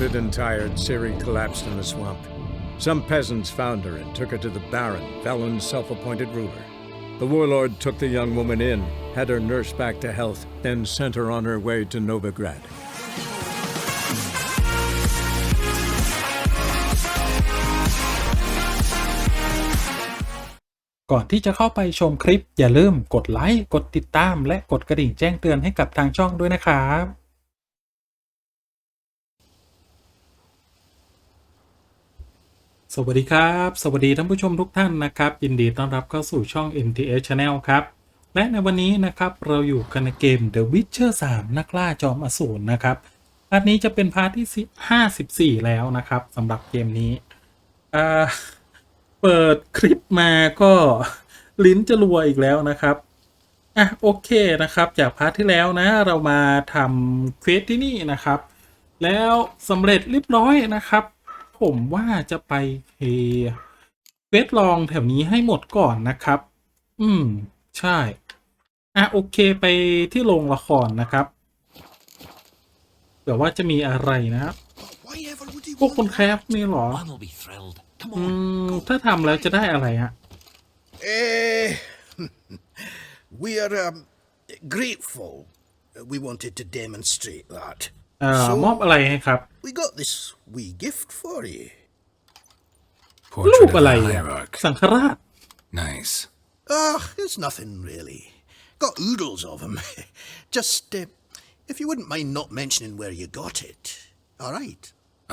bloated and tired, 𝙤𝙯 collapsed in the swamp. Some peasants found her and took her to the Baron, Valen's self-appointed ruler. The warlord took the young woman in, had her nursed back to health, then sent her on her way to Novigrad. ก่อนที่จะเข้าไปชมคลิปอย่าลืมกดไลค์กดติดตามและกดกระดิ่งแจ้งเตือนให้กับทางช่องด้วยนะครับสวัสดีครับสวัสดีท่านผู้ชมทุกท่านนะครับยินดีต้อนรับเข้าสู่ช่อง Nts.Channel ครับและในวันนี้นะครับเราอยู่กันในเกม The Witcher 3 นักล่าจอมอสูรนะครับพาร์ทนี้จะเป็นพาร์ทที่54แล้วนะครับสำหรับเกมนี้เปิดคลิปมาก็ลิ้นจะรัวอีกแล้วนะครับโอเคนะครับจากพาร์ทที่แล้วนะเรามาทำเควสที่นี่นะครับแล้วสำเร็จเรียบร้อยนะครับผมว่าจะไปเควสลองแถวนี้ให้หมดก่อนนะครับใช่โอเคไปที่โรงละครนะครับเดี๋ยวว่าจะมีอะไรนะครับพวกคนแคปนี่หรอถ้าทำแล้วจะได้อะไรฮะWe are grateful. We wanted to demonstrate that. มอบอะไรให้ครับ We got this wee gift for you. รูปอะไรสังฆราช Nice. It's nothing really. Got oodles of them. Just if you wouldn't mind not mentioning where you got it. All right.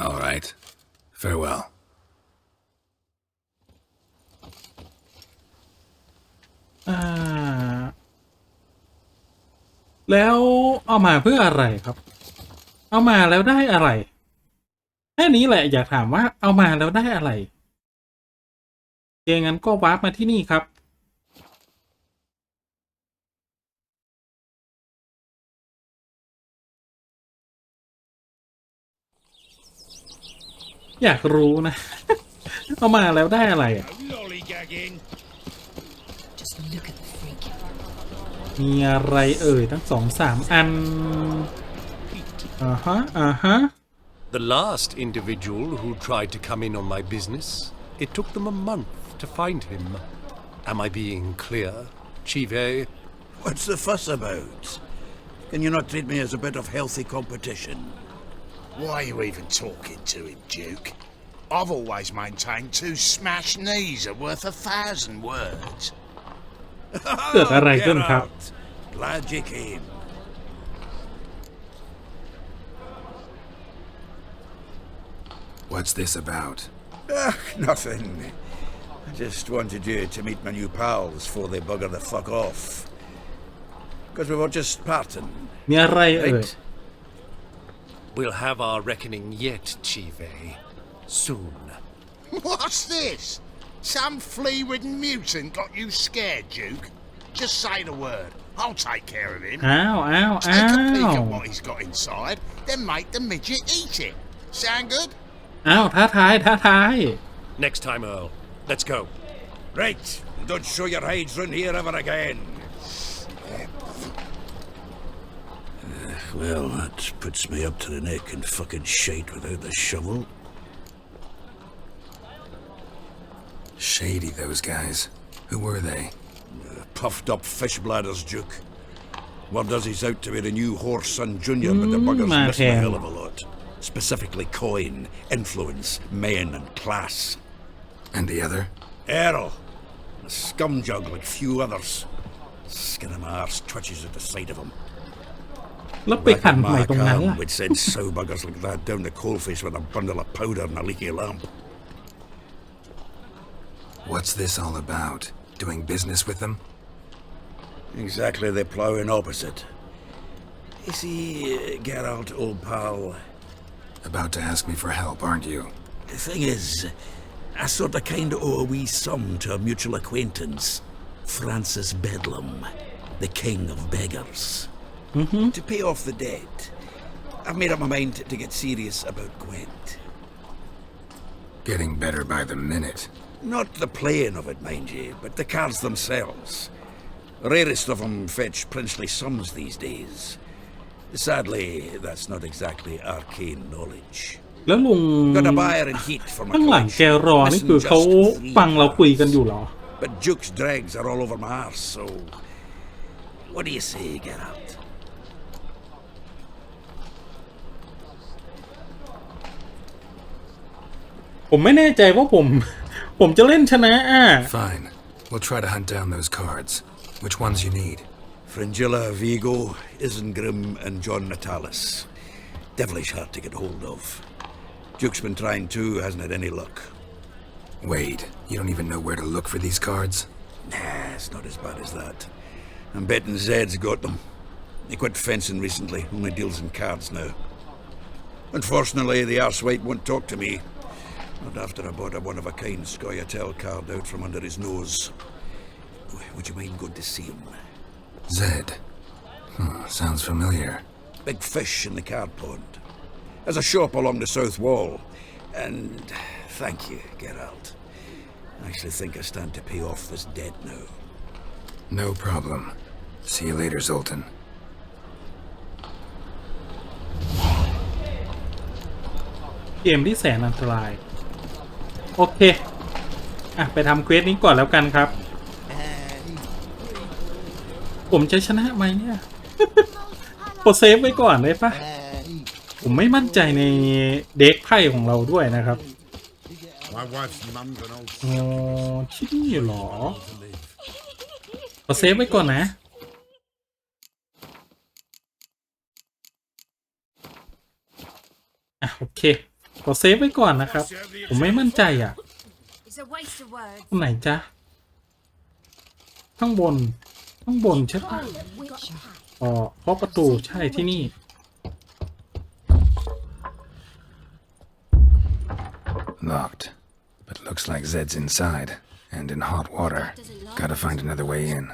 All right. Farewell. แล้วเอามาเพื่ออะไรครับเอามาแล้วได้อะไรแค่นี้แหละอยากถามว่าเอามาแล้วได้อะไรงั้นก็วาร์ปมาที่นี่ครับอยากรู้นะ เอามาแล้วได้อะไรมีอะไรทั้ง2-3 อันThe last individual who tried to come in on my business, it took them a month to find him. Am I being clear, 𝙤𝙯? What's the fuss about? Can you not treat me as a bit of healthy competition? Why are you even talking to him, Duke? I've always maintained 2 smashed knees are worth 1,000 words. เกิดอะไรขึ้นครับ Glad you came. What's this about? Nothing. I just wanted you to meet my new pals before they bugger the fuck off. Because we were just parting. มีอะไรWe'll have our reckoning yet, 𝙤𝙯. Soon. What's this? Some flea-ridden mutant got you scared, Duke? Just say the word. I'll take care of him. Take a peek at what he's got inside, then make the midget eat it. Sound good? ท้าทาย Next time, Earl. Let's go. Right. Don't show your hides round here ever again. Well, that puts me up to the neck in fucking shite without the shovel. Shady, those guys. Who were they? Puffed up fish bladders, Duke. Word does he's out to be the new horse son junior, but the bugger's missing a hell of a lot. Specifically coin, influence, men, and class. And the other? Errol. A scumjug like few others. Skin of my arse twitches at the sight of him. แล้วไปขันใหม่ตรงนั้นล่ะ We'd send sow buggers like that down the coalface with a bundle of powder and a leaky lamp. What's this all about? Doing business with them? Exactly the ploughing opposite. You see, Geralt, old pal. About to ask me for help, aren't you? The thing is, I sort of kind of owe a wee sum to a mutual acquaintance, Francis Bedlam, the king of beggars. To pay off the debt, I've made up my mind to get serious about Gwent. Getting better by the minute. Not the playing of it, mind you, but the cards themselves. Rarest of them fetch princely sums these days. Sadly, that's not exactly arcane knowledge. แล้วลุง Got a buyer in heat for my ข้างหลังแก collection. รอนี่คือ Missing เขา just 3 ฟังเราคุยกันอยู่เหรอ But Duke's dregs are all over my arse, so what do you say, Geralt? ผมไม่แน่ใจว่าผมจะเล่นชนะFine. We'll try to hunt down those cards. Which ones you need? Fringilla, Vigo, Isengrim, and John Natalis. Devilish hard to get hold of. Duke's been trying too, hasn't had any luck. Wait, you don't even know where to look for these cards? Nah, it's not as bad as that. I'm betting Zed's got them. He quit fencing recently, only deals in cards now. Unfortunately, the arsewite won't talk to me. Not after I bought a one-of-a-kind Scoia'tael card out from under his nose. Would you mind going to see him? Zed. Sounds familiar. Big fish in the card pond. There's a shop along the south wall. And thank you, Geralt. I actually think I stand to pay off this debt now. No problem. See you later, Zoltan. เกมที่แสนอันตรายโอเคไปทำเควสนี้ก่อนแล้วกันครับผมจะชนะไหมเนี่ย กดเซฟไว้ก่อนได้ปะผมไม่มั่นใจในเด็กไพ่ของเราด้วยนะครับอ๋อที่นี่เหรอกดเซฟไว้ก่อนนะโอเคกดเซฟไว้ก่อนนะครับผมไม่มั่นใจตรงไหนจ๊ะข้างบนใช่ปะเพราะประตูใช่ที่นี่ Locked. But looks like Zed's inside. And in hot water. Gotta find another way in.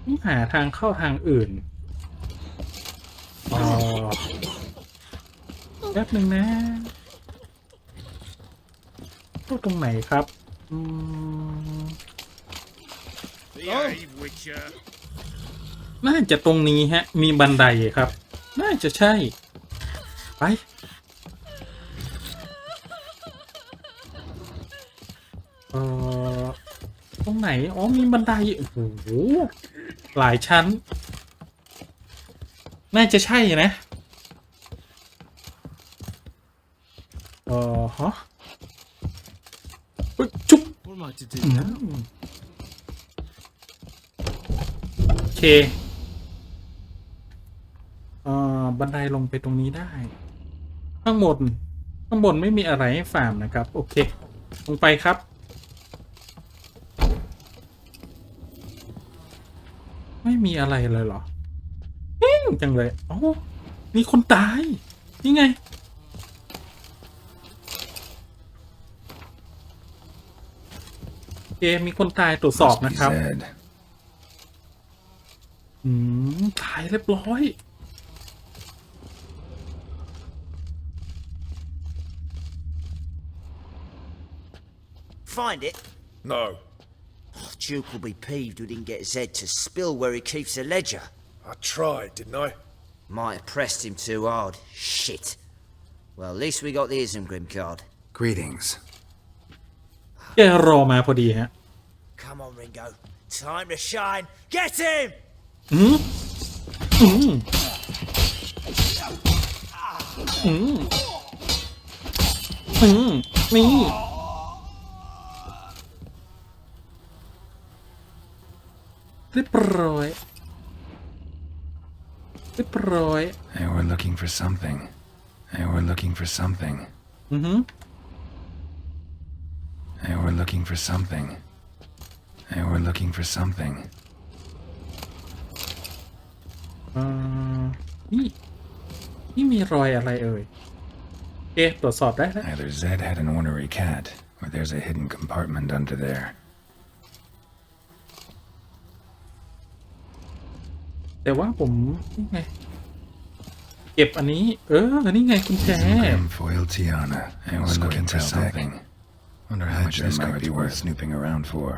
ต้องหาทางเข้าทางอื่นแป๊บหนึ่งนะเข้าตรงไหนครับน่าจะตรงนี้ฮะมีบันไดครับน่าจะใช่ไปตรงไหนมีบันไดโอ้โหหลายชั้นน่าจะใช่นะฮะจุ๊บโอเคบันไดลงไปตรงนี้ได้ข้างบนไม่มีอะไรให้ฟาร์มนะครับโอเคลงไปครับไม่มีอะไรเลยเหรอจังเลยมีคนตายนี่ไงมีคนตายตรวจสอบนะครับตายเรียบร้อย Find it? No. Duke will be peeved we didn't get Zed to spill where he keeps the ledger. I tried, didn't I? Might have pressed him too hard. Shit. Well, at least we got the Isengrim card. Greetings. แกรอมาพอดีฮะ Come on, Ringo. Time to shine. Get him! นี่เรียบร้อย They were looking for something. They were looking for something. They were looking for something. They were looking for something. นี่มีรอยอะไรเอ่ยตรวจสอบได้แล้ว Either Zed had an ornery cat, or there's a hidden compartment under there. แต่ว่าผมนี่ไงเก็บอันนี้นี่ไงกุญแจ Foil Tiana. They were looking for something. Wonder how much this might be worth snooping around for.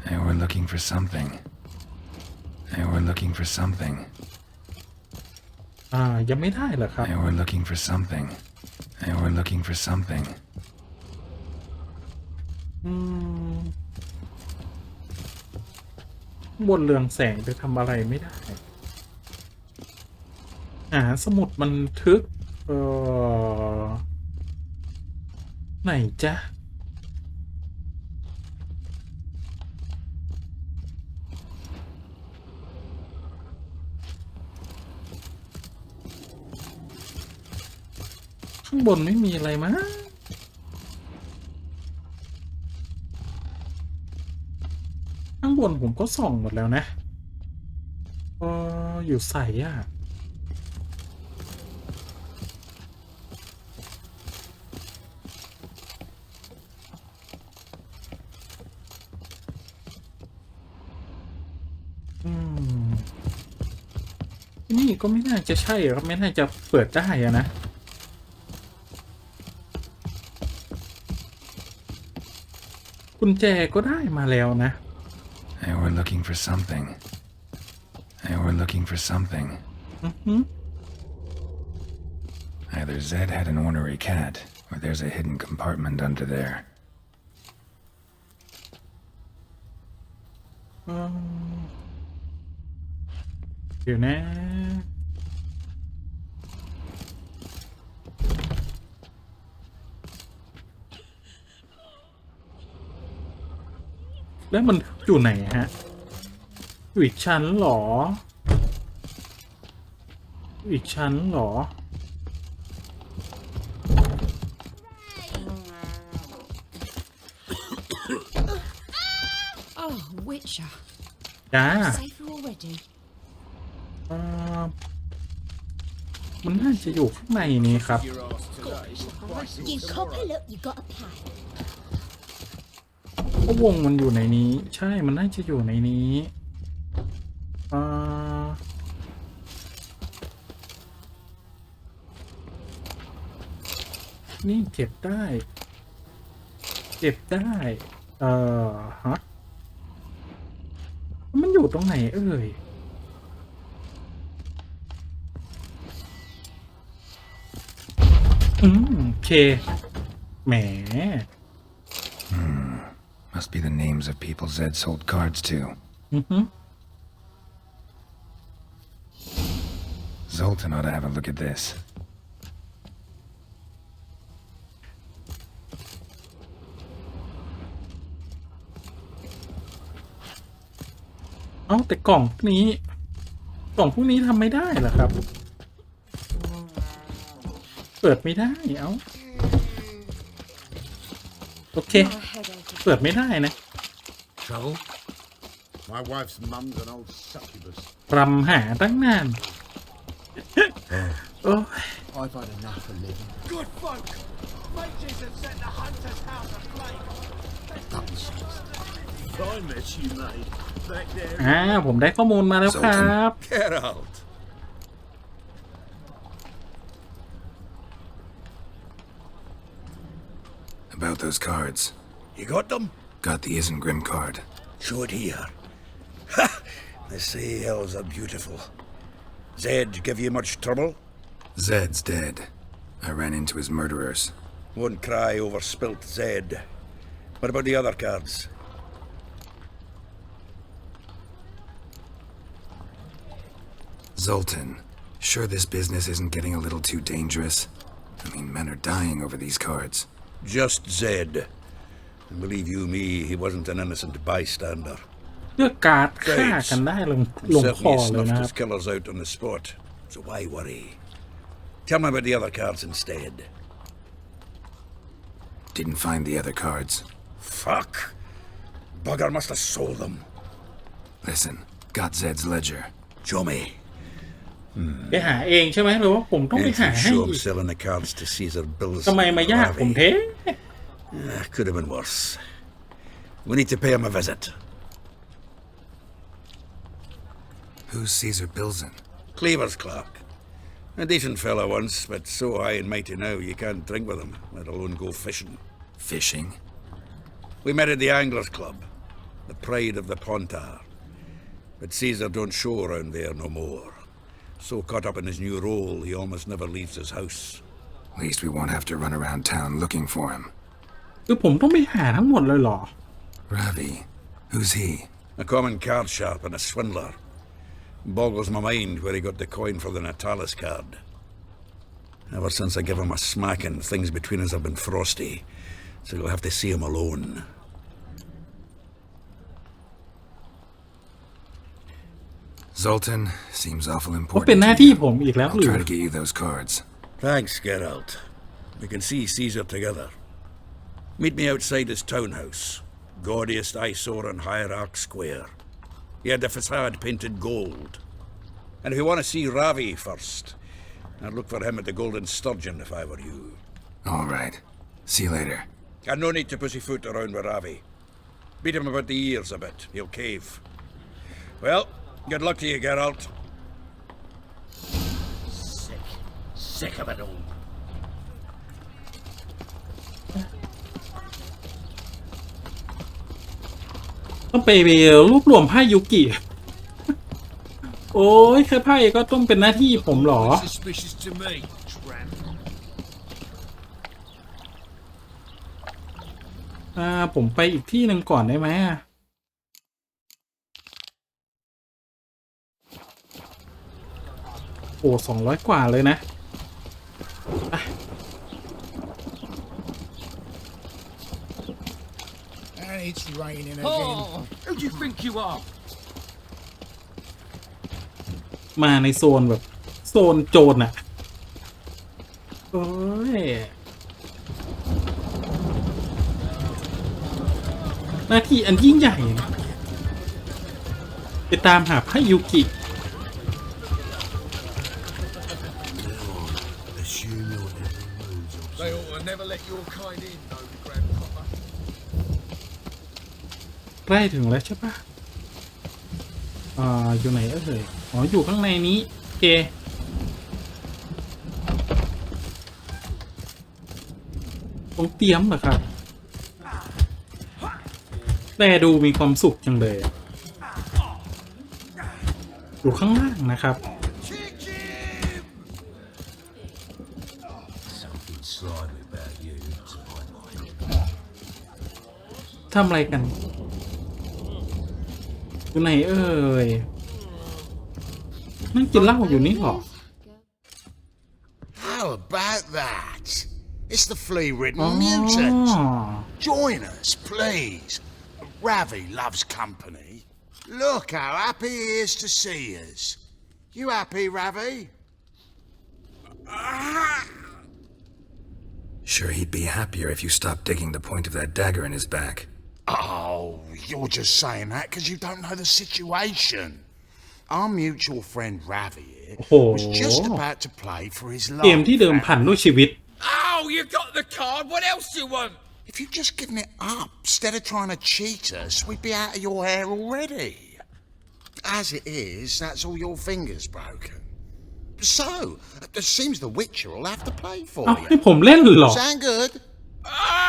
They were looking for something. They were looking for something. ยังไม่ได้เหรอครับ They were looking for something. They were looking for something. บนเรืองแสงจะทำอะไรไม่ได้สมุดบันทึกไหนจ๊ะข้างบนไม่มีอะไรมั้งข้างบนผมก็ส่องหมดแล้วนะอยู่ใส่นี่ก็ไม่น่าจะใช่ครับไม่น่าจะเปิดได้นะกุญแจก็ได้มาแล้วนะ They were looking for something. They were looking for something. Either Zed had an ornery cat, or there's a hidden compartment under there. เดี๋ยวนะแล้วมันอยู่ไหนฮะอยู่อีกชั้นหรออีกชั้นหรอWitcher. จ้า Safe already. มันน่าจะอยู่ข้างในนี้ครับ You copper look, you got a pad. ก็วงมันอยู่ในนี้ใช่มันน่าจะอยู่ในนี้นี่เก็บได้เก็บได้ฮะมันอยู่ตรงไหนเอ่ยโอเคแหมMust be the names of people Zed sold cards to. Zoltan ought to have a look at this. แต่กล่องพวกนี้ทำไม่ได้เหรอครับเปิดไม่ได้โอเคเปิดไม่ได้นะ Trouble? My wife's mum's an old succubus. รำหาตั้งนานI've had enough of living. Good folk! Mages have set the hunter's house aflame. I met you, mate. Back there. ผมได้ข้อมูลมาแล้วครับ Get out. About those cards. You got them? Got the Isengrim card. Show it here. Ha! They say elves are beautiful. Zed give you much trouble? Zed's dead. I ran into his murderers. Won't cry over spilt Zed. What about the other cards? Zoltan, sure this business isn't getting a little too dangerous? I mean, men are dying over these cards. Just Zed. And believe you me, he wasn't an innocent bystander. เลือกการ์ดฆ่ากันได้ลงคอ Certainly เลย snuffed นะครั his บ killers out on the spot, so why worry? Tell me about the other cards instead. Didn't find the other cards. Fuck! Bugger must have sold them. Listen, got Zed's ledger. Show me. ไปหาเองใช่ไหมหรือว่าผมต้องไป Ain't หา too ให้ sure อี of ก selling the cards to Caesar Bills. ทำไมมายากผมเท่ Could have been worse. We need to pay him a visit. Who's Caesar Bilzen? Cleaver's clerk. A decent fellow once, but so high and mighty now you can't drink with him, let alone go fishing. Fishing? We met at the Anglers Club, the pride of the Pontar. But Caesar don't show around there no more. So caught up in his new role, he almost never leaves his house. At least we won't have to run around town looking for him. คือผมต้องไปหาทั้งหมดเลยเหรอ Ravi, who's he? A common card sharp and a swindler. Boggles my mind where he got the coin for the Natalis card. Ever since I gave him a smacking, things between us have been frosty, so you'll have to see him alone. Zoltan seems awful ก็ important. เป็นหน้าที่ผมอีกแล้ว I'll หรือ try to get you those cards. Thanks, Geralt. We can see Caesar together. Meet me outside his townhouse, gaudiest eyesore on Hierarch Square. He had the facade painted gold. And if you want to see Ravi first, I'd look for him at the Golden Sturgeon if I were you. All right. See you later. And no need to pussyfoot around with Ravi. Beat him about the ears a bit. He'll cave. Well, good luck to you, Geralt. Sick of it all. ต้องไปรวบรวมไพ่ยุกิ โอ้ยแค่ไพ่ก็ต้องเป็นหน้าที่ผมเหรอ Suspicious to me, tramp. ผมไปอีกที่หนึ่งก่อนได้ไหมโอ้200 กว่าเลยนะ And it's raining again. Who do you think you are? มาในโซนแบบโซนโจรอะโอ้ยหน้าที่อันยิ่งใหญ่นะไปตามหาไพ่ยุกิ They ought to never let your kind in, though, Grandpapa. ใกล้ถึงแล้วใช่ปะอยู่ไหนเอ่ยอ๋ออยู่ข้างในนี้โอเคตรงเตรียมเหรอครับแต่ดูมีความสุขจังเลยอยู่ข้างล่างนะครับ Something slimy about you, to my mind. ทำอะไรกันอยู่ไหนเอ่ยนั่งกินเหล้าอยู่นี่หรอ How about that? It's the flea-ridden mutant. Join us, please. Ravi loves company. Look how happy he is to see us. You happy, Ravi? Sure, he'd be happier if you stopped digging the point of that dagger in his back. Oh, you're just saying that because you don't know the situation. Our mutual friend Ravi here was just about to play for his life. เกมที่เดิมพันด้วยชีวิต Oh, you got the card. What else do you want? If you'd just given it up instead of trying to cheat us, we'd be out of your hair already. As it is, that's all your fingers broken. So, it seems the Witcher will have to play for เอ้า you. ให้ผมเล่นเหรอ Sound good? Ah!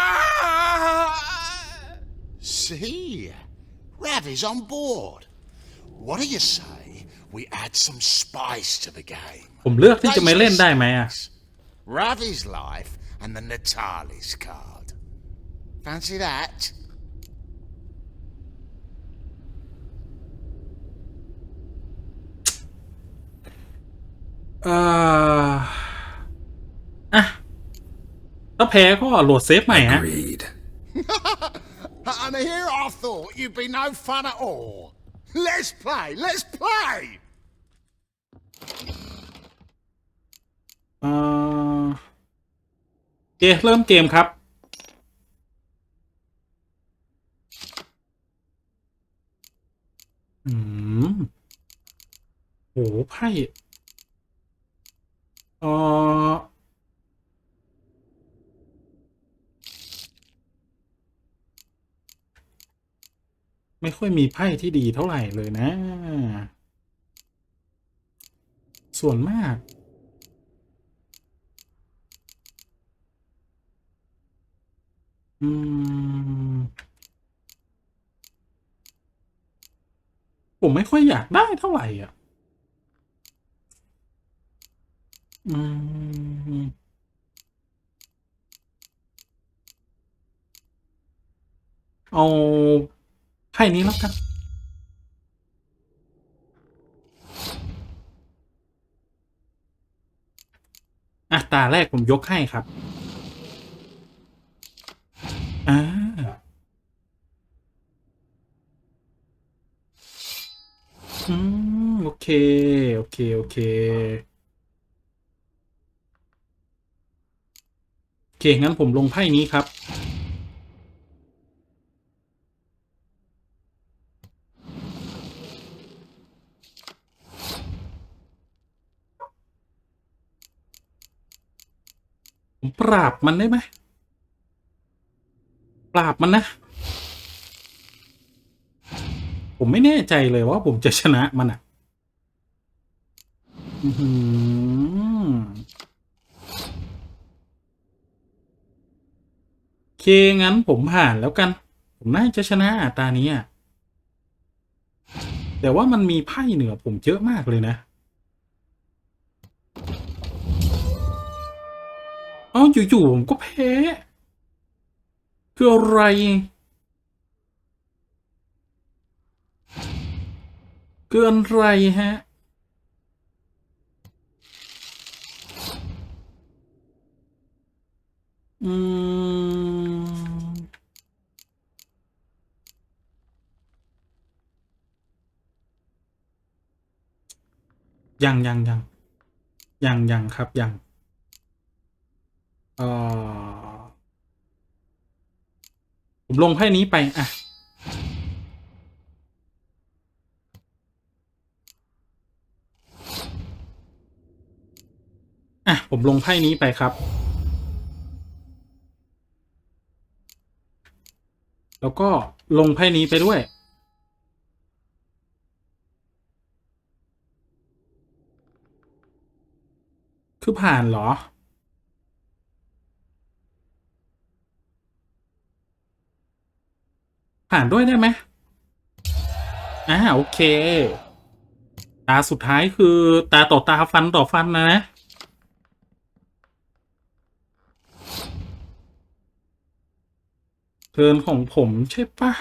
See? Ravi's on board. What do you say we add some spice to the game? ผมเลือกที่จะไม่เล่นได้ไหมอะ Ravi's life and the Natalis card. Fancy that? ถ้าแพ้ก็โหลดเซฟใหม่ฮะ Agreed. And here I thought you'd be no fun at all. Let's play, let's play! โอเคเริ่มเกมครับโหไพ่ไม่ค่อยมีไพ่ที่ดีเท่าไหร่เลยนะส่วนมากผมไม่ค่อยอยากได้เท่าไหร่อ่ะ เอาไพ่นี้แล้วกันตาแรกผมยกให้ครับโอเคโอเคโอเคงั้นผมลงไพ่นี้ครับผมปราบมันได้ไหมปราบมันนะผมไม่แน่ใจเลยว่าผมจะชนะมันงั้นผมผ่านแล้วกันผมน่าจะชนะตานี้แต่ว่ามันมีไพ่เหนือผมเยอะมากเลยนะอยู่ๆผมก็แพ้คืออะไรคืออะไรฮะยังครับยังผมลงไพ่นี้ไปผมลงไพ่นี้ไปครับแล้วก็ลงไพ่นี้ไปด้วยคือผ่านเหรอผ่านด้วยได้ไหมโอเคตาสุดท้ายคือตาต่อตาฟันต่อฟันนะเทิร์นของผมใช่ปะ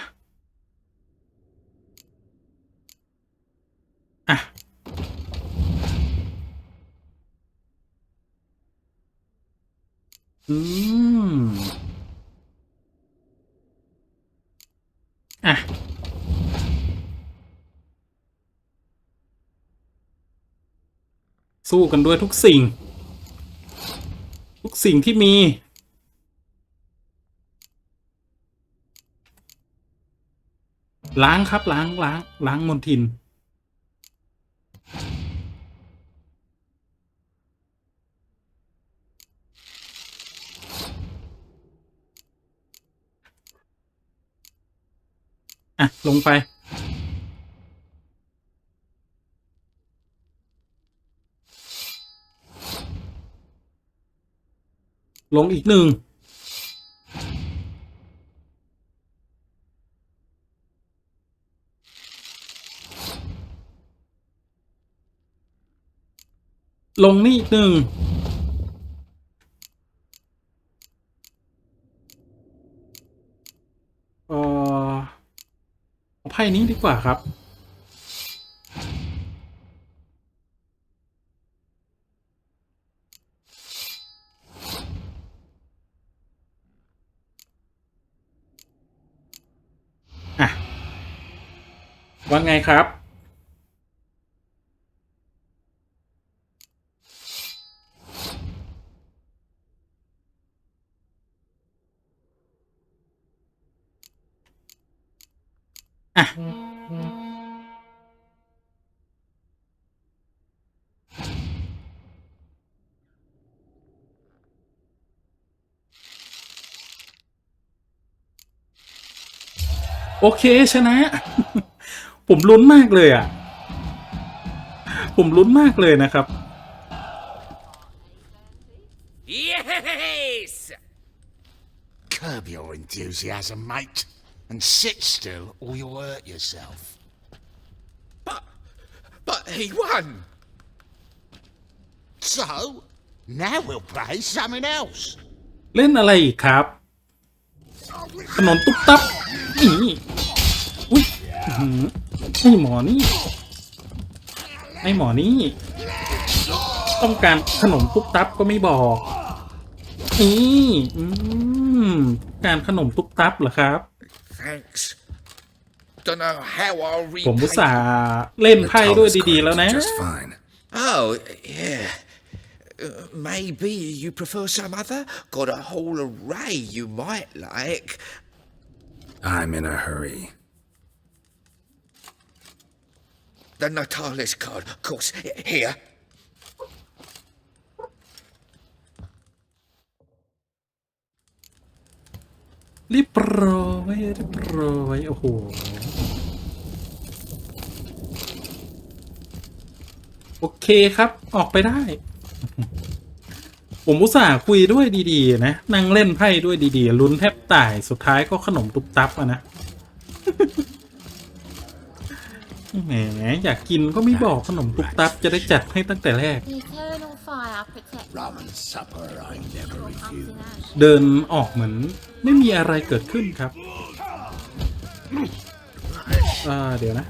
สู้กันด้วยทุกสิ่งที่มีล้างครับล้างมลทินลงไปลงอีกหนึ่งลงนี่อีกหนึ่งเอาไพ่นี้ดีกว่าครับว่าไงครับโอเคชนะ ผมลุ้นมากเลยผมลุ้นมากเลยนะครับ Yes! Curb your enthusiasm, mate, and sit still or you'll hurt yourself. But he won! So, Now we'll play something else. เล่นอะไรอีกครับขนมตุ๊บตับนี่อุ้ยไอ้หมอนี่ต้องการขนมตุ๊บตับก็ไม่บอกนี่การขนมตุ๊บตับเหรอครับ Thanks. Don't know how I'll repay ผมอุตส่าห์เล่นไพ่ด้วยดีๆแล้วนะ Just fine. Oh, yeah. Maybe you prefer some other? Got a whole array you might like. I'm in a hurry. The Natalis card, of course. Here. เรียบร้อยโอ้โหโอเคครับออกไปได้ ผมอุตส่าห์คุยด้วยดีๆนะนั่งเล่นไพ่ด้วยดีๆลุ้นแทบตายสุดท้ายก็ขนมตุ๊บตับอะนะ แหมอยากกินก็ไม่บอกขนมตุ๊บตับจะได้จัดให้ตั้งแต่แรก The eternal fire protects Ramen supper I never refuse. เดินออกเหมือนไม่มีอะไรเกิดขึ้นครับเดี๋ยวนะ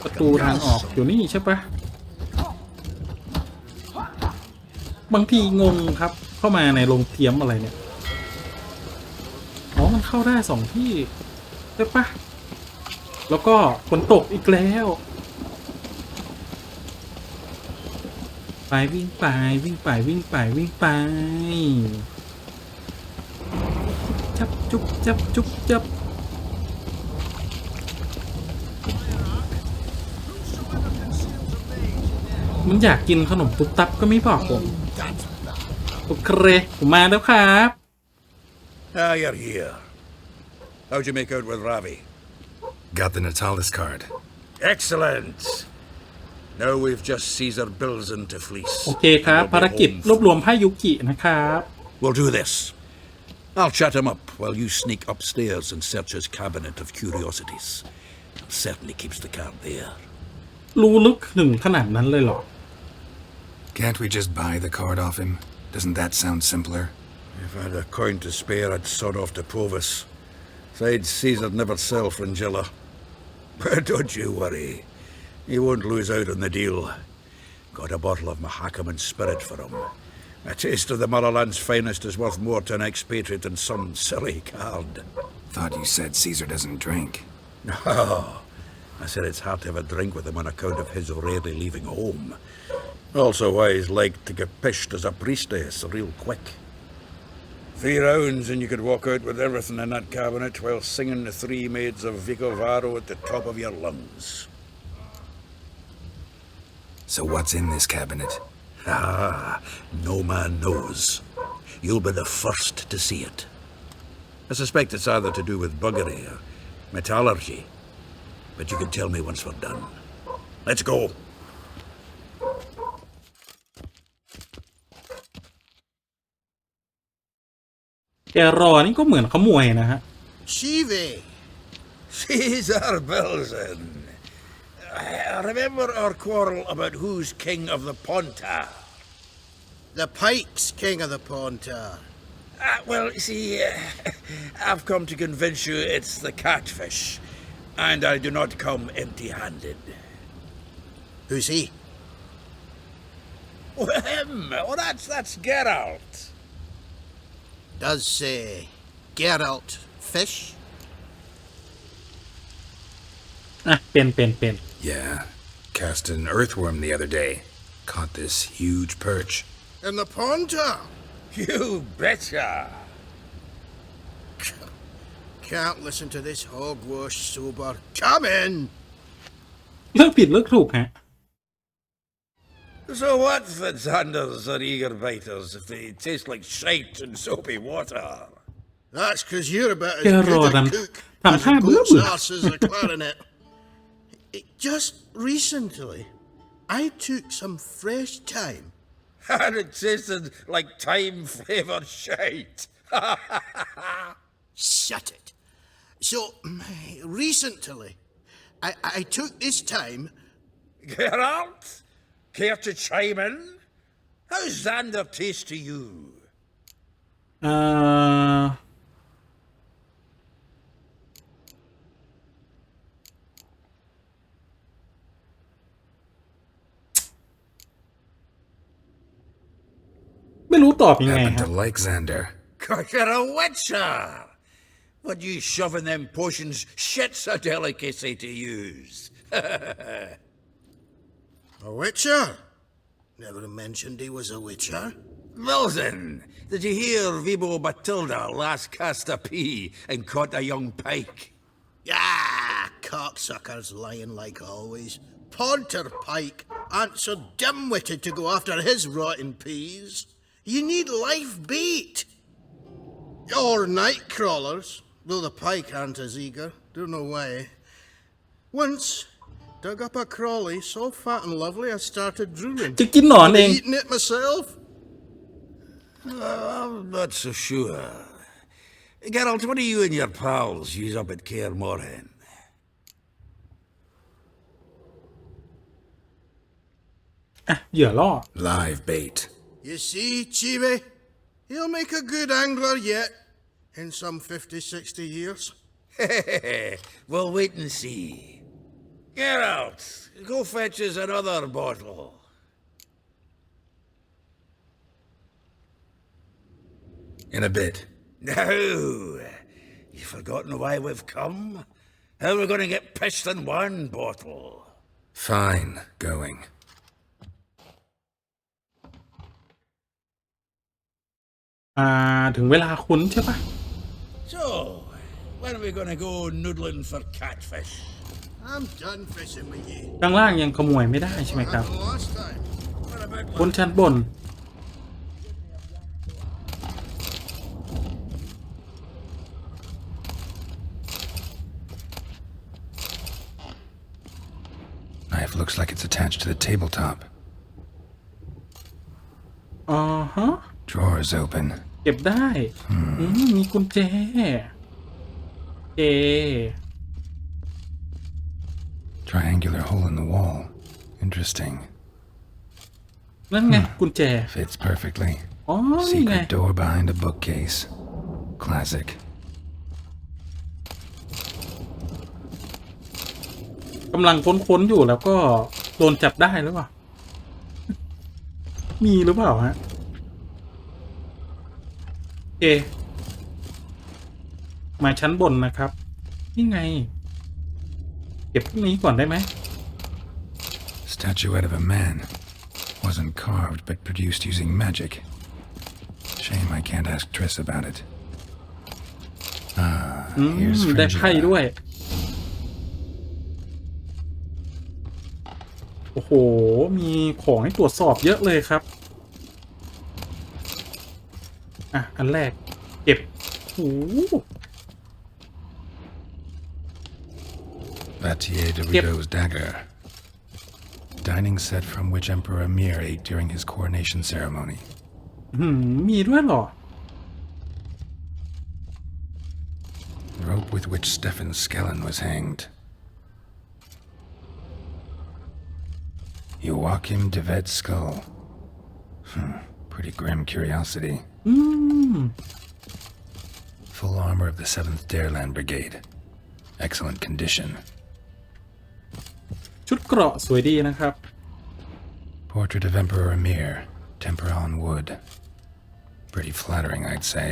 ประตูทางออกอยู่นี่ใช่ปะบางทีงงครับเข้ามาในโรงเตรียมอะไรเนี่ยอ๋อมันเข้าได้2ที่ใช่ปะแล้วก็ฝนตกอีกแล้วไปวิ่งไปจับจุบมันอยากกินขนมตุ๊บตับก็ไม่บอกผมโอเคผมมาแล้วครับ Ah, you're here. How'd you make out with Ravi? Got the Natalis card. Excellent. Now we've just Caesar 𝙤𝙤 to fleece. โอเคครับภารกิจรวบรวมไพ่ยุกินะครับ We'll do this. I'll chat him up while you sneak upstairs and search his cabinet of curiosities. Certainly keeps the card there. รู้ลึกถึงขนาดนั้นเลยเหรอ Can't we just buy the card off him? Doesn't that sound simpler? If I had a coin to spare, I'd sod off to Provis. Besides, Caesar'd never sell Fringilla. But don't you worry. He won't lose out on the deal. Got a bottle of Mahakaman spirit for him. A taste of the motherland's finest is worth more to an expatriate than some silly card. Thought you said Caesar doesn't drink. No. I said it's hard to have a drink with him on account of his rarely leaving home. Also why he's like to get pished as a priestess real quick. 3 rounds and you could walk out with everything in that cabinet while singing the 3 maids of Vicovaro at the top of your lungs. So what's in this cabinet? No man knows. You'll be the first to see it. I suspect it's either to do with buggery or metallurgy. But you can tell me once we're done. Let's go. แกรอนี่ก็เหมือนขโมยนะฮะ Shivi. Caesar 𝙤𝙤. Remember our quarrel about who's king of the Pontar? The Pike's king of the Pontar. Well, you see, I've come to convince you it's the catfish, and I do not come empty-handed. Who's he? Oh, him! Oh, that's Geralt. Does Geralt fish? เป็น Yeah. Cast an earthworm the other day. Caught this huge perch. In the Pontar? You betcha. Can't listen to this hogwash sober. Come in! เลือกผิดเลือกถูกฮะ So what, Fitzanders are eager biters if they taste like shite and soapy water? That's 'cause you're about as แกร good อ a ดัน cook ทำ as ท่า a เบื่อ goat's เบื่อ arse as a clarinet. Just recently, I took some fresh thyme. And it tasted like thyme-flavoured shite. Shut it. So, recently, I took this thyme. Geralt, care to chime in? How's Xander taste to you? ไม่รู้ตอบยังไง Happen ครั to บ like Xander. 'Cause you're a witcher. What you shoving them potions? Shit's a delicacy to use. A witcher? Never mentioned he was a witcher. Wilson, did you hear Vibo Batilda last cast a pea and caught a young pike? Ah, cocksuckers lying like always. Ponter Pike aren't so dim-witted to go after his rotten peas. You need life bait. Or night crawlers, though the pike aren't as eager. Don't know why. Once, dug up a crawly so fat and lovely I started drooling. จะกินหนอนเอง Eating it myself. I'm not so sure. Geralt, what do you and your pals use up at Kaer Morhen? อ่ะเหยื่อล่อ Live bait. You see, Chibi, he'll make a good angler yet. In some 50, 60 years. We'll wait and see. Geralt, go fetch us another bottle. In a bit. Now, you've forgotten why we've come? How we're going to get pissed in one bottle? Fine. Going. ถึงเวลาคุ้นใช่ปะ So, when are we going to go noodling for catfish? I'm done fishing with you. ข้างล่างยังขโมยไม่ได้ใช่ไหมครับ Happened last time. What about บนชั้นบน Knife looks like it's attached to the tabletop. อ๋อฮะ Drawers open. เก็บได้มีกุญแจTriangular hole in the wall. Interesting. นั่นไงกุญแจ Fits perfectly. อ๋อนี่ไง Secret door behind a bookcase. Classic. กำลังค้นๆอยู่แล้วก็โดนจับได้หรือเปล่า มีหรือเปล่าฮะมาชั้นบนนะครับนี่ไงเก็บพวกนี้ก่อนได้ไหม Statuette of a man. Wasn't carved, but produced using magic. Shame I can't ask Triss about it. Here's ได้ไพ่ด้วย โอ้โหมีของให้ตรวจสอบเยอะเลยครับอันแรกเก็บโอ้ 𝙇𝙤𝙠𝙗's dagger. Dining set from which Emperor Emhyr ate during his coronation ceremony. มีด้วยเหรอ Rope with which Stefan Skellen was hanged. Joachim de Ved's skull. Pretty grim curiosity. Full armor of the 7th Dairland Brigade. Excellent condition. ชุดเกราะสวยดีนะครับ Portrait of Emperor Emhyr. Tempera on wood. Pretty flattering, I'd say.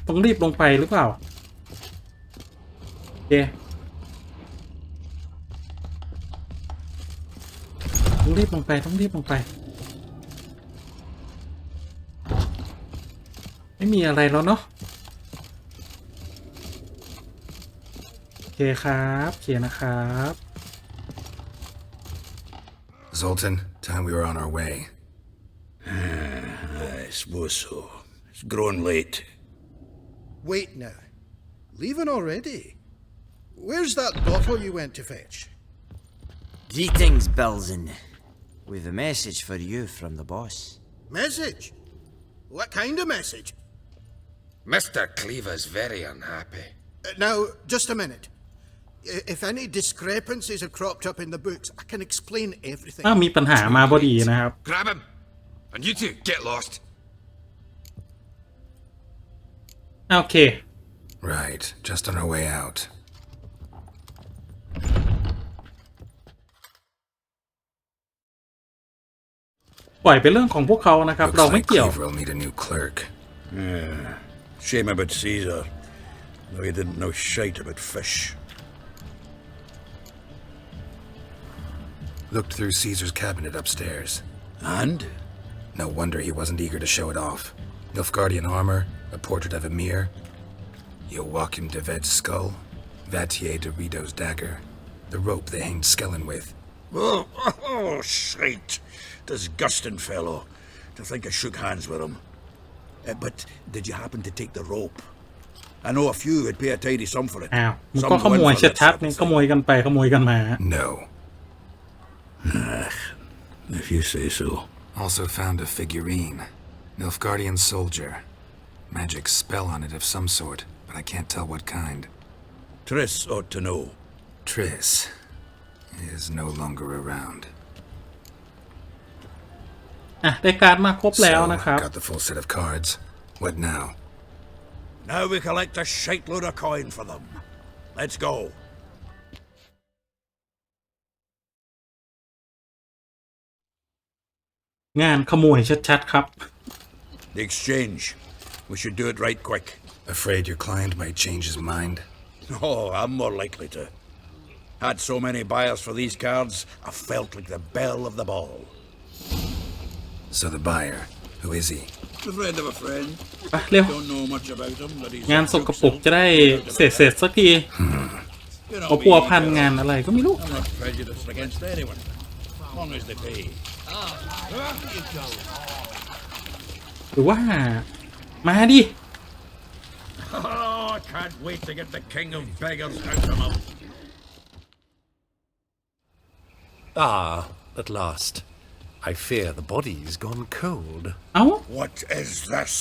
ต้องรีบลงไปหรือเปล่าต้องรีบลงไปไม่มีอะไรแล้วเนาะโอเคครับนะครับ Zoltan, time we were on our way. I suppose so. It's grown late. Wait now. Leaving already? Where's that bottle you went to fetch? Greetings, Belzen. We've a message for you from the boss. Message? What kind of message? Mr. Cleaver's very unhappy. Now, just a minute. If any discrepancies have cropped up in the books, I can explain everything. มีปัญหามาพอดีนะครับ Grab him, and you two get lost. โอเค Right, just on our way out. ปล่อยเป็นเรื่องของพวกเขานะครับ เราไม่เกี่ยว Cleaver will need a new clerk. Shame about Caesar. Though he didn't know shite about fish. Looked through Caesar's cabinet upstairs. And? No wonder he wasn't eager to show it off. Nilfgaardian armor, a portrait of Emir, Joachim de Ved's skull, Vatier de Rideau's dagger, the rope they hanged Skellen with. Oh, shite. Disgusting fellow. To think I shook hands with him. But did you happen to take the rope? I know a few would pay a tidy sum for it. อ้าวมันก็ขโมยชัดๆนี่ขโมยกันไปขโมยกันมา No. If you say so. Also found a figurine. Nilfgaardian soldier. Magic spell on it of some sort, but I can't tell what kind. Triss ought to know. Triss is no longer around. ได้การ์ดมาครบแล้วนะครับ Got the full set of cards. What now? Now we collect a shite load of coin for them. Let's go. งานขโมยชัดๆครับ The exchange. We should do it right quick. Afraid your client might change his mind? Oh, I'm more likely to. Had so many buyers for these cards, I felt like the belle of the ball. So the buyer, who is he? A friend of a friend. ไปเร็ว Don't know much about him, but he's งานสกปรกจะได้เสร็จสักทีเอาพัวพันงานอะไรก็ไม่รู้ I'm not prejudiced against anyone, as long as they pay. หรือว่ามาดิ Oh, I can't wait to get the king of beggars out of him. Ah, at last. I fear the body's gone cold. เอ้า What is this?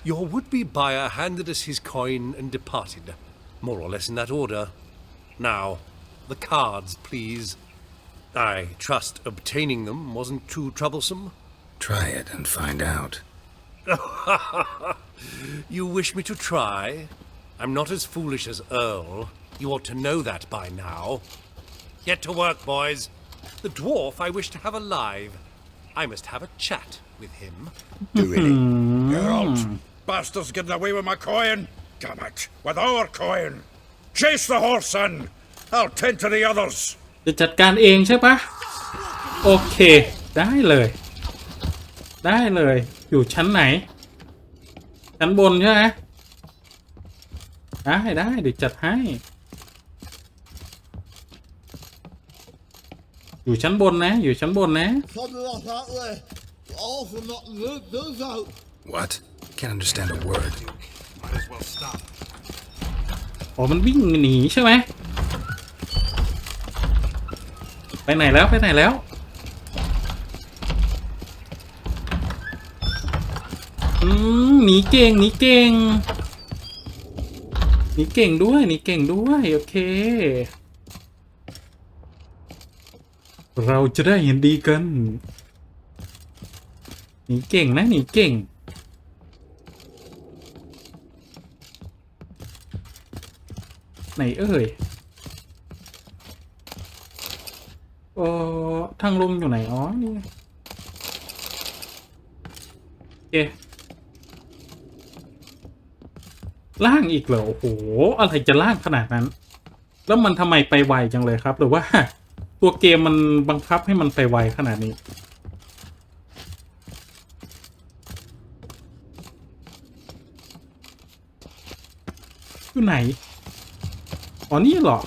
Your would-be buyer handed us his coin and departed, more or less in that order. Now, the cards, please. I trust obtaining them wasn't too troublesome. Try it and find out. You wish me to try? I'm not as foolish as Earl. You ought to know that by now. Get to work, boys. The dwarf I wish to have alive. I must have a chat with him. Do it. Get out. Bastards getting away with my coin. Damn it. With our coin. Chase the horse in. I'll tend to the others. จะจัดการเองใช่ปะโอเคได้เลยได้เลยอยู่ชั้นไหนชั้นบนใช่ไหมได้เดี๋ยวจัดให้อยู่ชั้นบนนะอยู่ชั้นบนนะ What? Can't understand a word. อ๋อมันวิ่งหนีใช่ไหมไปไหนแล้วหนีเก่งด้วยโอเคเราจะได้เห็นดีกันหนีเก่งไหนเอ่ยทางลงอยู่ไหนอ๋อนี่โอเคล่างอีกเหรอโอ้โหอะไรจะล่างขนาดนั้นแล้วมันทำไมไปไวจังเลยครับหรือว่าตัวเกมมันบังคับให้มันไปไวขนาดนี้อยู่ไหนอ๋อนี่เหรอ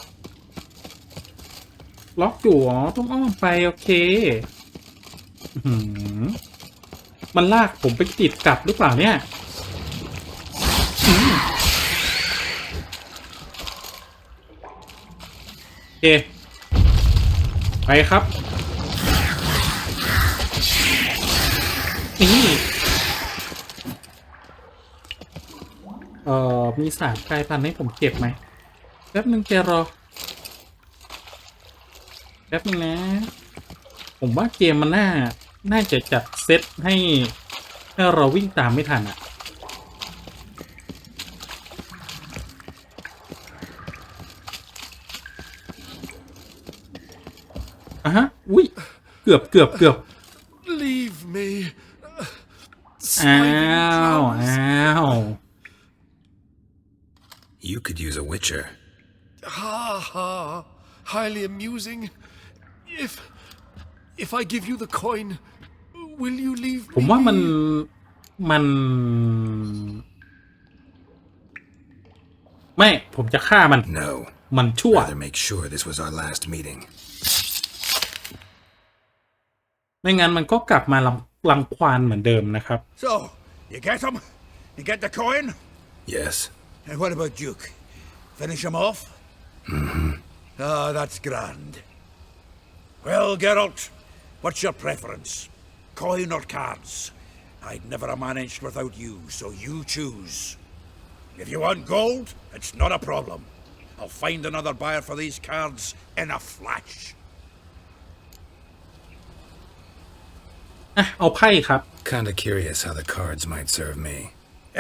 ล็อกอยู่อ๋อต้องอ้อมไปโอเคมันลากผมไปติดกลับหรือเปล่าเนี่ยโอเคไปครับนี่มีสารกลายพันธุ์ให้ผมเก็บไหมแป๊บนึงแกรอ แป๊บนึงนะผมว่าเกมมันน่าจะจัดเซตให้เราวิ่งตามไม่ทันอ่ะฮะอุ้ยเกือบ Leave me. อ้าว You could use a witcher. Ha ha. Highly amusing. If I give you the coin, will you leave me? ผมว่ามันไม่ผมจะฆ่ามัน No. มันชั่ว Rather make sure this was our last meeting. ไม่งั้นมันก็กลับมารังควานเหมือนเดิมนะครับ So, you get him? You get the coin? Yes. And what about Duke? Finish him off? Ah, that's grand. Well, Geralt, what's your preference? Coin or cards? I'd never have managed without you, so you choose. If you want gold, it's not a problem. I'll find another buyer for these cards in a flash. เอาไพ่ครับ Kinda curious how the cards might serve me.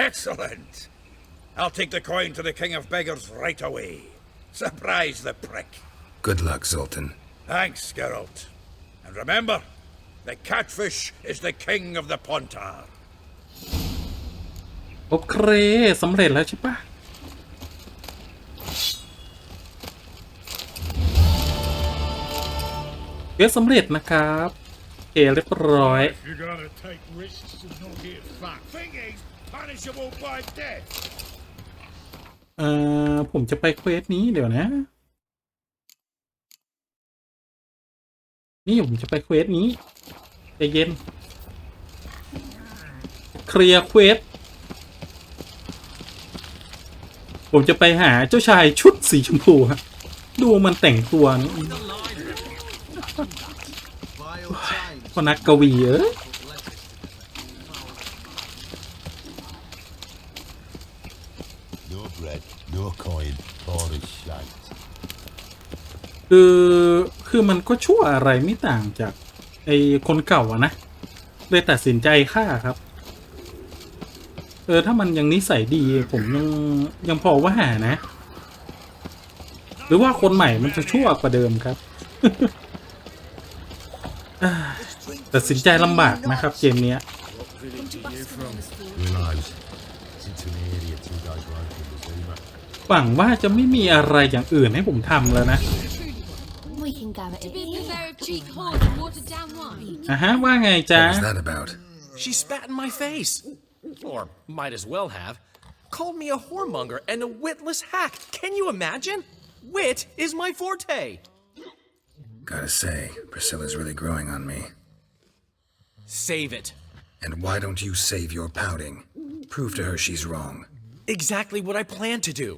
Excellent. I'll take the coin to the King of Beggars right away. Surprise the prick. Good luck, Zoltan. Thanks, Geralt. And remember, the catfish is the king of the Pontar. โอเคสำเร็จแล้วใช่ปะเรียบสำเร็จนะครับเรียบร้อย You're gonna take risks and not get fucked. Think he's punishable by death. ผมจะไปเควสนี้เดี๋ยวนะนี่ผมจะไปเควสนี้ใจเย็นเคลียร์เควสผมจะไปหาเจ้าชายชุดสีชมพูฮะดูมันแต่งตัวนี่คนนักกวีNo bread, no coin, or a shite. คือมันก็ชั่วอะไรไม่ต่างจากไอ้คนเก่าอะนะเลยตัดสินใจฆ่าครับถ้ามันยังนิสัยดีผมยังพอว่าหานะหรือว่าคนใหม่มันจะชั่วกว่าเดิมครับ ตัดสินใจลำบากนะครับเกมนี้ Realize, since an area two guys right from the Zima. หวังว่าจะไม่มีอะไรอย่างอื่นให้ผมทำแล้วนะ We can go at it. Be a pair of cheap whores and watered down wine. ฮะว่าไงจ๊ะ What was that about? She spat in my face. Or might as well have. Called me a whoremonger and a witless hack. Can you imagine? Wit is my forte. Gotta say, Priscilla's really growing on me. Save it. And why don't you save your pouting? Prove to her she's wrong. Exactly what I plan to do.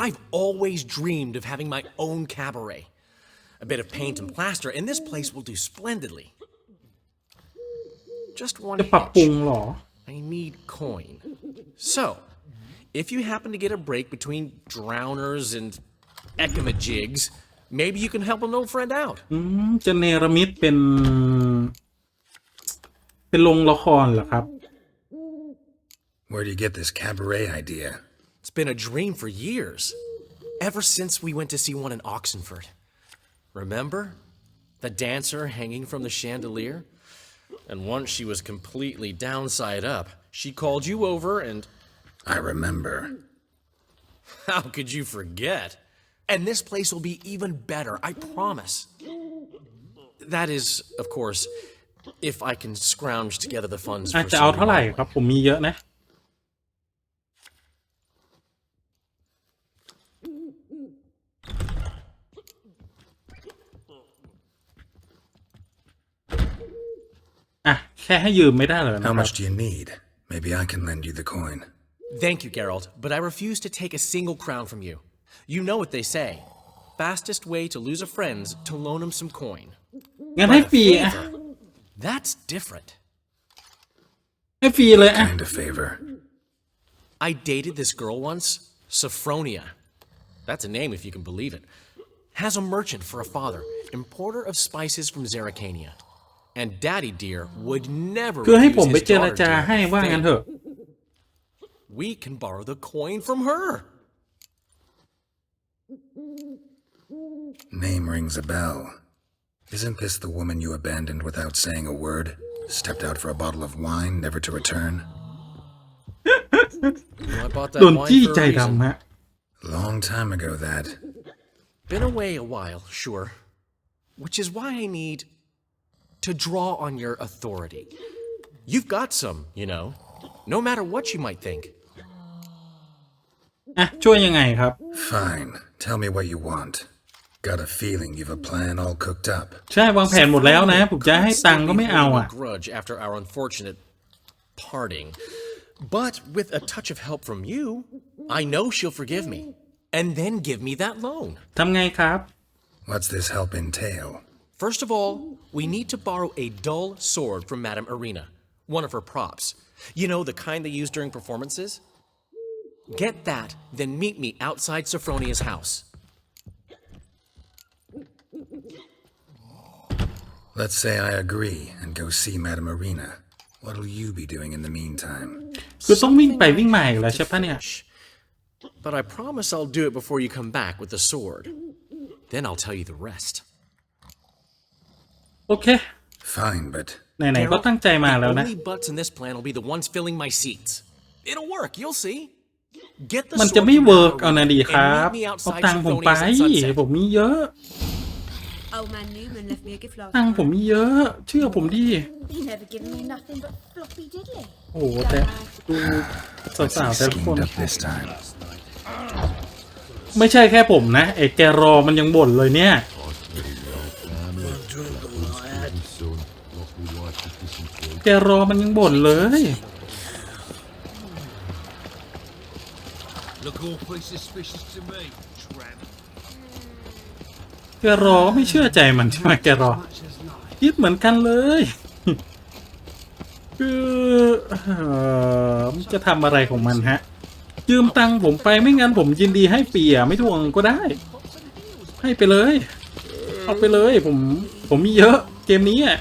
I've always dreamed of having my own cabaret. A bit of paint and plaster, and this place will do splendidly. Just one จะปรับปรุงเหรอ I need coin. So, if you happen to get a break between drowners and ekamajigs, maybe you can help an old friend out. จะเนรมิตเป็นโรงละครเหรอครับ Where do you get this cabaret idea? It's been a dream for years. Ever since we went to see one in Oxenford. Remember? The dancer hanging from the chandelier? And once she was completely downside up, she called you over and... I remember. How could you forget? And this place will be even better, I promise. That is, of course, if I can scrounge together the funds อาจ for จะเอา some เท่าไหร่ more. ครับผมมีเยอะนะแค่ให้ยืมไม่ได้เหรอนะค How รับ much do you need? Maybe I can lend you the coin. Thank you, Geralt, but I refuse to take a single crown from you. You know what they say. Fastest way to lose a friend's to loan him some coin. งั้นให้ But a ฟรีอะ favor, that's different. ให้ฟรีเลยอะ Kind of favor. I dated this girl once, Sophronia. That's a name if you can believe it. has a merchant for a father, importer of spices from Zerrikania, and Daddy dear would never คือให้ผมไป refuse เจ his ร daughter จา dear ให้ว่างั้นเถอะ We can borrow the coin from her. Name rings a bell. Isn't this the woman you abandoned without saying a word? Stepped out for a bottle of wine, never to return? I bought that โดน wine จี้ for ใจ a reason. ดำฮะ Long time ago, that. Been away a while, sure. Which is why I need to draw on your authority. You've got some, you know, no matter what you might think. อ่ะช่วยยังไงครับ Fine. Tell me what you want. Got a feeling you've a plan all cooked up. ใช่วางแผนหมดแล้วนะผมจะให้ตังค์ก็ไม่เอาอ่ะ grudge after our unfortunate parting. But with a touch of help from you, I know she'll forgive me and then give me that loan. ทำไงครับ What's this help entail? First of all, we need to borrow a dull sword from Madame Arena, one of her props. You know, the kind they use during performances? Get that, then meet me outside Sophronia's house. Let's say I agree and go see Madame Arena. What'll you be doing in the meantime? คือต้องวิ่งไปวิ่งมาอีกแล้วใช่ปะเนี่ย But I promise I'll do it before you come back with the sword. Then I'll tell you the rest. โอเค Fine, but ไหนๆก็ตั้งใจมาแล้วนะ The only butts in this plan will be the ones filling my seats. It'll work, you'll see. Get the มัน sword จะไม่ from เวิร์ก Madame เอานะ Arena ดีค and รับ meet me เอา outside ตังค์ผมไป Sophronia's at sunset. ผมมีเยอะ Old man Newman left me a gift last ตังค์ night. ผมมีเยอะ เชื่อผมดิ You never given me nothing but floppy diddly. โอ้โหแต่ดูสาวๆแต่ละคน schemed up this time. ไม่ใช่แค่ผมนะไอ้แกรอมันยังบ่นเลยเนี่ย แกรอมันยังบ่นเลย Look awfully suspicious to me, tramp. แกรอไม่เชื่อใจมันใช่ไหมแกรอคิดเหมือนกันเลยคือมันจะทำอะไรของมันฮะยืมตังค์ผมไปไม่งั้นผมยินดีให้เปียไม่ทวงก็ได้ให้ไปเลยเอาไปเลยผมมีเยอะเกมนี้อ่ะ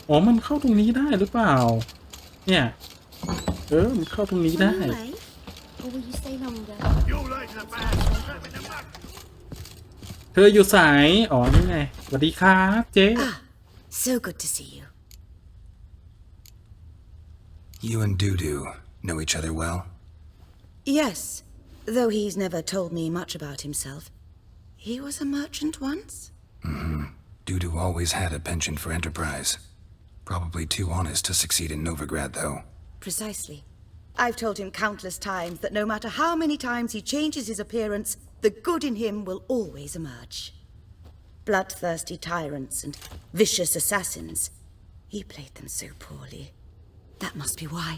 อ๋อมันเข้าตรงนี้ได้หรือเปล่าเนี่ยมันเข้าตรงนี้ได้ Or will you stay longer? You're late to the bad. Trap in the mud. เธออยู่สายอ๋อนี่ไงสวัสดีครับเจ๊ So good to see you. You and Dudu know each other well? Yes, though he's never told me much about himself. He was a merchant once? Mm-hmm. Dudu always had a penchant for enterprise. Probably too honest to succeed in Novigrad, though. Precisely. I've told him countless times that no matter how many times he changes his appearance, the good in him will always emerge. Bloodthirsty tyrants and vicious assassins. He played them so poorly. That must be why.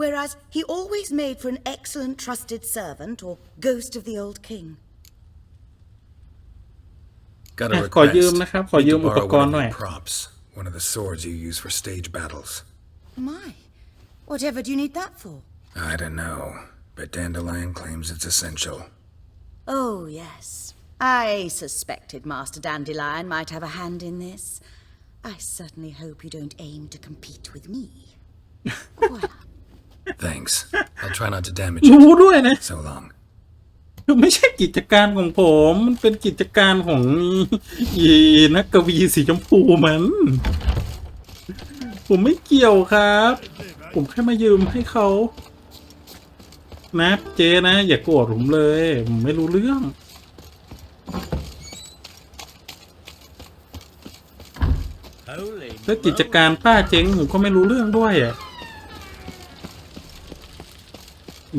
Whereas he always made for an excellent trusted servant or ghost of the old king. Got a ขอ request. ยืมนะครับขอ Need ยื to มอุป borrow กร one ณ์ of หน่อย your props. One of the swords you use for stage battles. My, whatever do you need that for? I don't know, but Dandelion claims it's essential. Oh, yes. I suspected Master Dandelion might have a hand in this. I certainly hope you don't aim to compete with me. Voilà. Thanks. I'll try not to damage รู้ it. ด้วยนะ So long. ไม่ใช่กิจการของผมมันเป็นกิจการของอีนักกวีสีชมพูมันผมไม่เกี่ยวครับ ผมแค่มายืมให้เขานะเจนะอย่าโกรธผมเลยผมไม่รู้เรื่องแล้วกิจการป้าเจ๊งผมก็ไม่รู้เรื่องด้วยอ่ะ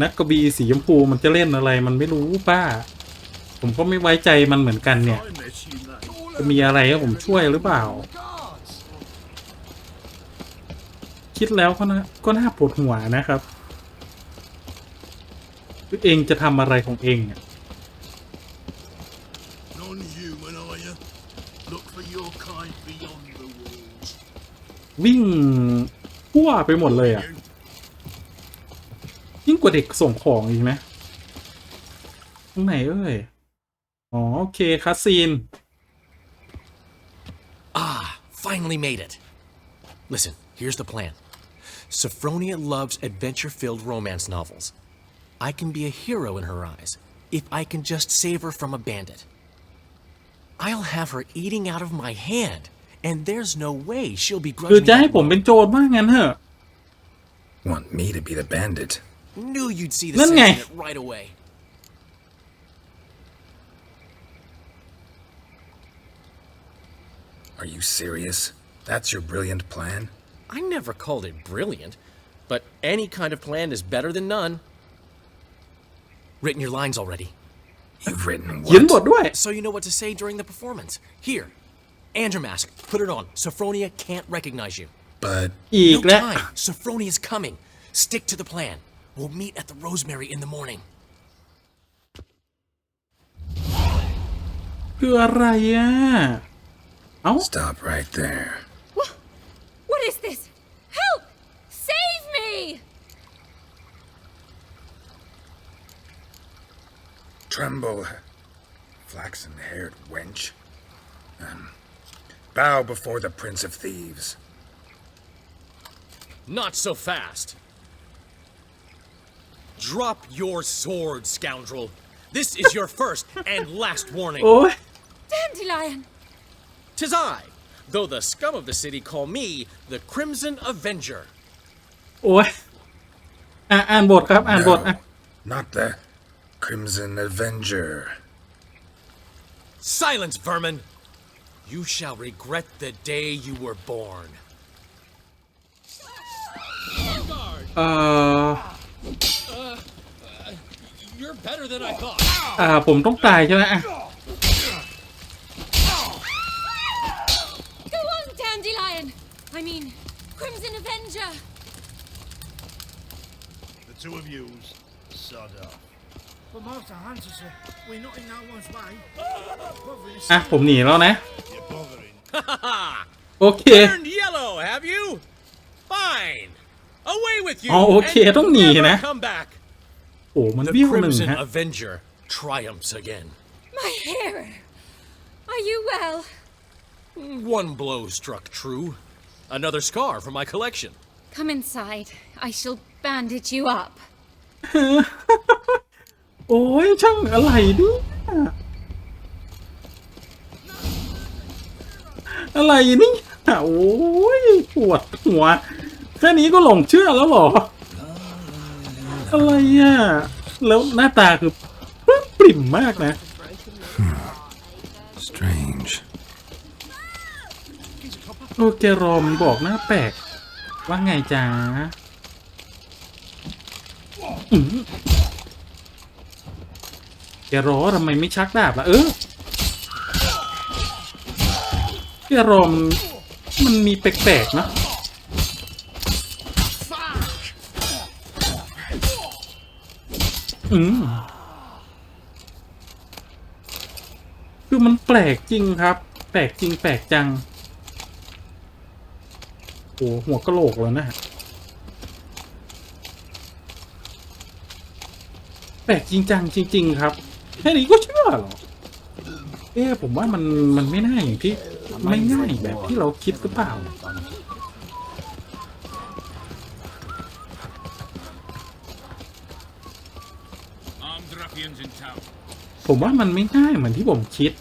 นักกวีสีชมพูมันจะเล่นอะไรมันไม่รู้ป้าผมก็ไม่ไว้ใจมันเหมือนกันเนี่ยจะมีอะไรให้ผมช่วยหรือเปล่าคิดแล้วก็น่าปวดหัวนะครับเองจะทำอะไรของเองเนี่ย Non-human, are you? Look for your kind beyond the walls. วิ่งทั่วไปหมดเลยอ่ะ ยิ่งกว่าเด็กส่งของอีกนะตรงไหนเอ้ยอ๋อโอเคคัสซีน Finally made it. Listen, here's the plan. Sophronia loves adventure-filled romance novels. I can be a hero in her eyes if I can just save her from a bandit. I'll have her eating out of my hand, and there's no way she'll be คือ grudging จะให้ me. ผมเป็นโจรว่างั้นเหรอ Want me to be the bandit? Knew you'd see theนั่น sense ไง in it right away. Are you serious? That's your brilliant plan? I never called it brilliant, but any kind of plan is better than none. Written your lines already. You've written เขียนบ what? ทด้วย So you know what to say during the performance. Here, and your mask. Put it on. Sophronia can't recognize you. But อีก No แล้ว time. Sophronia's coming. Stick to the plan. We'll meet at the Rosemary in the morning. คืออะไรอ่ะเอ้า stop right there. What is this? Help! Save me! Tremble, flaxen-haired wench. Bow before the Prince of Thieves. Not so fast. Drop your sword, scoundrel. This is your first and last warning. โอ้ย Dandelion! 'Tis I, though the scum of the city call me the Crimson Avenger. โอ้ยอ่านบทครับอ่านบทอ่ะ not the Crimson Avenger. Silence, vermin! You shall regret the day you were born. You're better than I thought. ผมต้องตายใช่ไหมอ่ะ Go on, Dandelion! I mean, Crimson Avenger! The two of yous, sod off. But Master Hunter, sir, we're not in no one's way. อ่ะผมหนีแล้วนะ You're bothering. โอเค Turned yellow, have you? Fine. Away with you. อ๋อโอเค and ต้องหนี never นะ come back. โอ้มัน The วิวหนึ่ง Crimson ฮะ Avenger triumphs again. My hero! Are you well? One blow struck true. Another scar from my collection. Come inside. I shall bandage you up. โอ้ยช่างอะไรเนี่ยอะไรนี่โอ้ยปวดหัวแค่นี้ก็หลงเชื่อแล้วเหรออะไรอ่ะแล้วหน้าตาคือปริ่มมากนะ Strange. โอเครอมบอกหน้าแปลกว่าไงจ๊ะแกรอทำไมไม่ชักดาบล่ะแกรอมันมีแปลกๆนะคือมันแปลกจริงครับแปลกจริงแปลกจังโอ้หัวกะโหลกแล้วนะแปลกจริงจังจริงๆครับแค่นี้ก็เชื่อหรอผมว่ามันไม่น่าอย่างที่ไม่ง่ายแบบที่เราคิดหรือเปล่าผมว่ามันไม่ง่ายเหมือนที่ผมคิด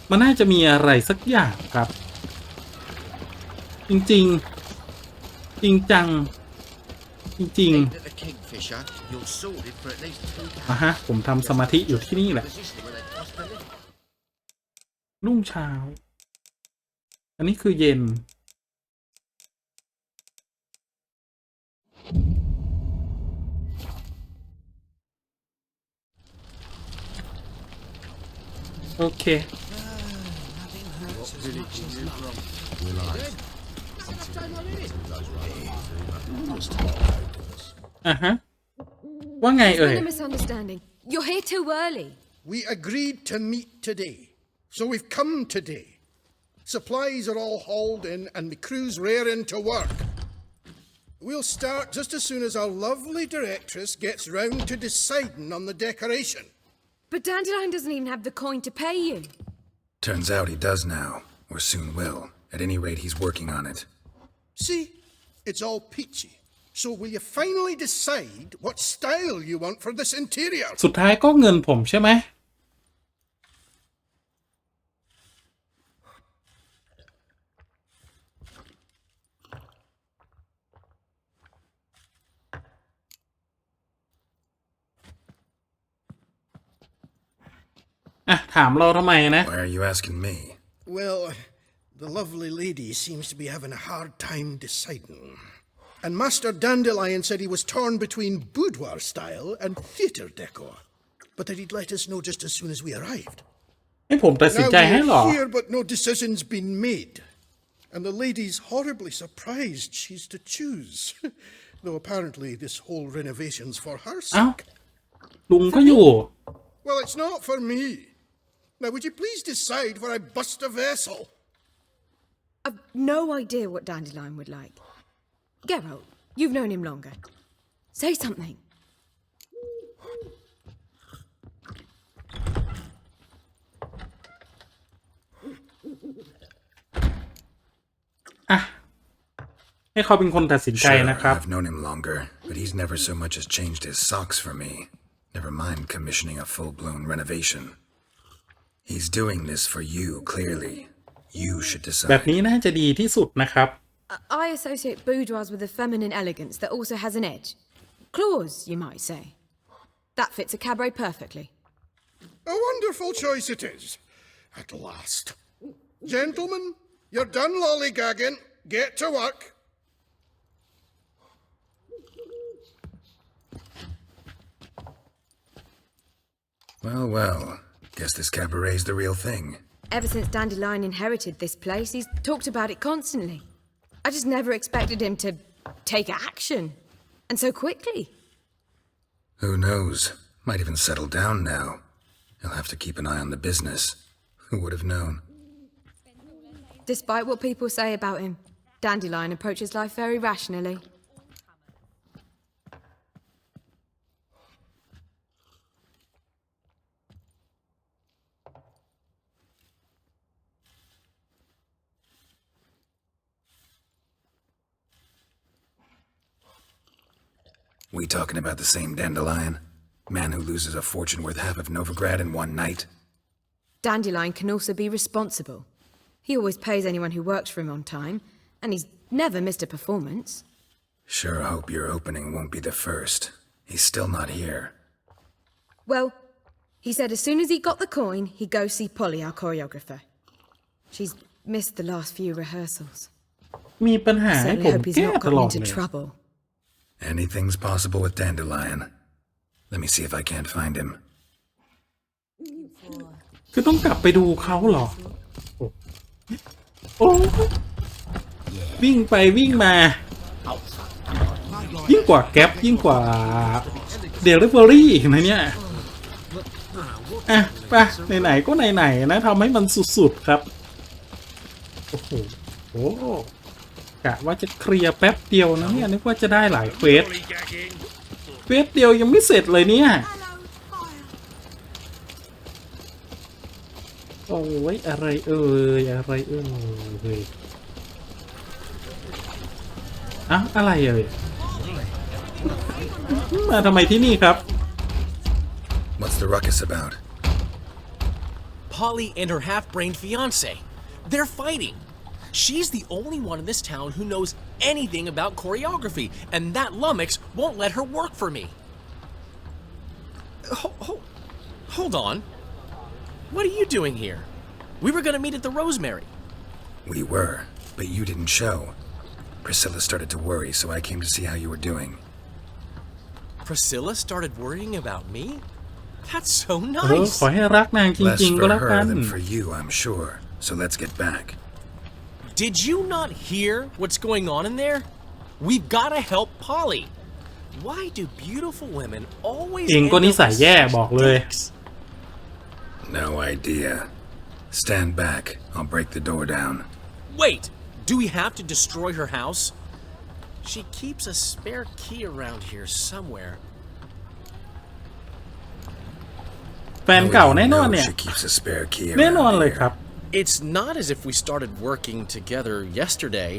มันน่าจะมีอะไรสักอย่างครับจริงจริงจังจริงฮะผมทำสมาธิอยู่ที่นี่แหละรุ่งเช้าอันนี้คือเย็นโอเคฮะว่าไงเอ่ย Misunderstanding. You're here too early. We agreed to meet today, so we've come today. Supplies are all hauled in and the crew's raring to work. We'll start just as soon as our lovely directress gets round to deciding on the decoration. But Dandelion doesn't even have the coin to pay you. Turns out he does now, or soon will. At any rate, he's working on it. See? It's all peachy. So will you finally decide what style you want for this interior? สุดท้ายก็เงินผมใช่ไหมถามเราทำไมนะ Why are you asking me? Well, the lovely lady seems to be having a hard time deciding. And Master Dandelion said he was torn between boudoir style and theatre decor, but that he'd let us know just as soon as we arrived. ให้ผมตัดสินใจให้หรอ Now we're here, but no decision's been made. And the lady's horribly surprised she's to choose. Though apparently this whole renovation's for her sake. ลุงก็อยู่ Well, it's not for me. Now, would you please decide where I bust a vessel? I've no idea what Dandelion would like. Geralt, you've known him longer. Say something. ให้เขาเป็นคนตัดสินใจนะครับ I've known him longer, but he's never so much as changed his socks for me. Never mind commissioning a full-blown renovation. He's doing this for you, clearly. You should decide. แบบนี้น่าจะดีที่สุดนะครับ I associate boudoirs with a feminine elegance that also has an edge. Claws, you might say. That fits a cabaret perfectly. A wonderful choice it is. At last. Gentlemen, you're done lollygagging. Get to work. Well, well. Guess this cabaret's the real thing. Ever since Dandelion inherited this place, he's talked about it constantly. I just never expected him to take action. And so quickly. Who knows? Might even settle down now. He'll have to keep an eye on the business. Who would have known? Despite what people say about him, Dandelion approaches life very rationally. We talking about the same Dandelion? Man who loses a fortune worth half of Novigrad in one night? Dandelion can also be responsible. He always pays anyone who works for him on time, and he's never missed a performance. Sure hope your opening won't be the first. He's still not here. Well, he said as soon as he got the coin, he'd go see Polly, our choreographer. She's missed the last few rehearsals. มีปัญหาให้ผม hope he's แก้ not ตล gotten อด into เลย trouble. Anything's possible with Dandelion. Let me see if I can't find him. คือต้องกลับไปดูเขาเหรอ โอ้วิ่งไปวิ่งมายิ่งกว่าแก๊ปยิ่งกว่าเดลิเวอรี่นะเนี่ยไปไหนๆก็ไหนๆนะทำให้มันสุดๆครับโอ้โหกะว่าจะเคลียร์แป๊บเดียวนะเนี่ยนึกว่าจะได้หลายเควสเดียวยังไม่เสร็จเลยเนี่ยโอ้ยอะไรเอ่ยอะไรเอ่ยมาทำไมที่นี่ครับ What's the ruckus about? Polly and her half-brained fiance. They're fighting. She's the only one in this town who knows anything about choreography, and that lummox won't let her work for me. Hold on. What are you doing here? We were gonna meet at the Rosemary. We were, but you didn't show. Priscilla started to worry, so I came to see how you were doing. Priscilla started worrying about me? That's so ขอ nice. ให้รักนางจ Less ริงๆ ก็ for แล้วกั her น than for you, I'm sure. So let's get back. Did you not hear what's going on in there? We've gotta help Polly. Why do beautiful women always เองก็นิสัยแย่บอกเลย No idea. Stand back. I'll break the door down. Wait, do we have to destroy her house? She keeps a spare key around here somewhere. แฟนเก่าแน่นอนเนี่ย She keeps a spare key แน่นอน around เลย here. ครับ It's not as if we started working together yesterday.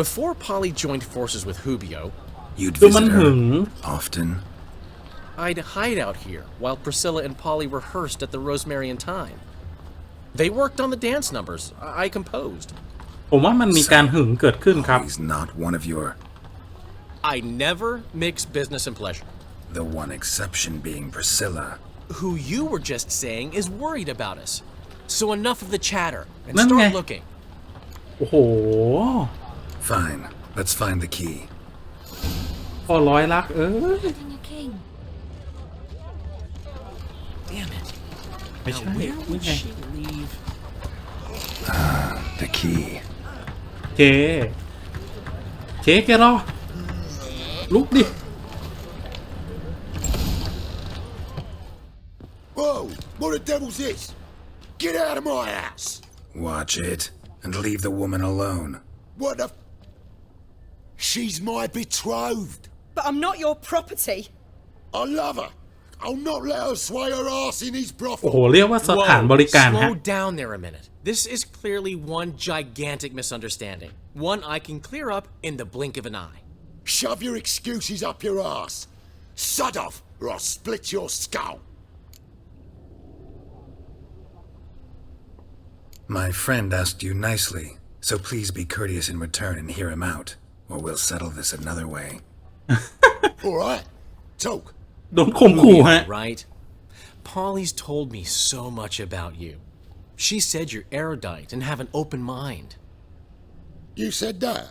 Before Polly joined forces with Hubio, You'd คือมัน visit หึ her ง often. I'd hide out here while Priscilla and Polly rehearsed at the Rosemary and Thyme. They worked on the dance numbers I composed. ผมว่ามันมีการหึงเกิดขึ้นครับ He's not one of your... I never mix business and pleasure. The one exception being Priscilla. Who you were just saying is worried about us. So enough of the chatter and นั่นไง start looking. โอ้โห Fine. Let's find the key. พอร้อยลักDamn it. ไม่ใช่ Now, where นี่ would ไง she leave? The key. เจแกรอลุกดิ Whoa! What the devil's this? Get out of my house! Watch it, and leave the woman alone. What the... She's my betrothed. But I'm not your property. I love her. I'll not let her sway her ass in his โอ้โห brothel. เรียกว่าสถานบริการฮะ Slow down there a minute. This is clearly one gigantic misunderstanding. One I can clear up in the blink of an eye. Shove your excuses up your ass. Sod off, or I'll split your skull. My friend asked you nicely, so please be courteous in return and hear him out, or we'll settle this another way. All right, talk. โดนข่มขู่ฮะ Right? Polly's told me so much about you. She said you're erudite and have an open mind. You said that?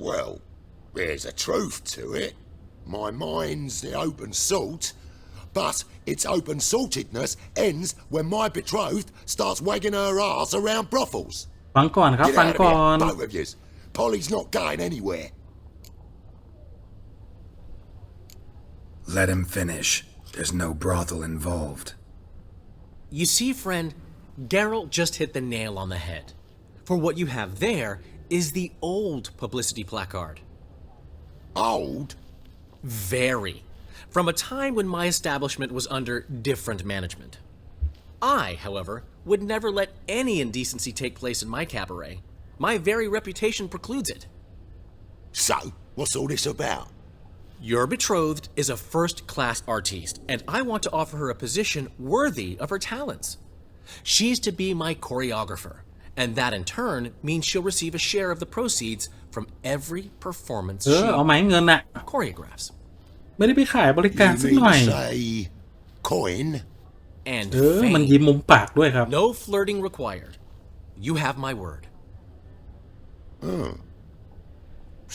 Well, there's a truth to it. My mind's the open salt, but its open saltedness ends when my betrothed starts wagging her ass around brothels. ฟังก่อนครับ Get ฟัง out of ก่อน here, both of yous. Polly's not going anywhere. Let him finish. There's no brothel involved. You see, friend, Geralt just hit the nail on the head. For what you have there is the old publicity placard. Old? Very. From a time when my establishment was under different management. I, however, would never let any indecency take place in my cabaret. My very reputation precludes it. So, what's all this about? Your betrothed is a first-class artiste, and I want to offer her a position worthy of her talents. She's to be my choreographer, and that in turn means she'll receive a share of the proceeds from every performance she เอาไหมเงินน่ะ choreographs. ไม่ได้ไปขายบริการ You สัก mean หน่อย to say coin? And มัน fame. ยิ้มมุมปากด้วยครับ No flirting required. You have my word.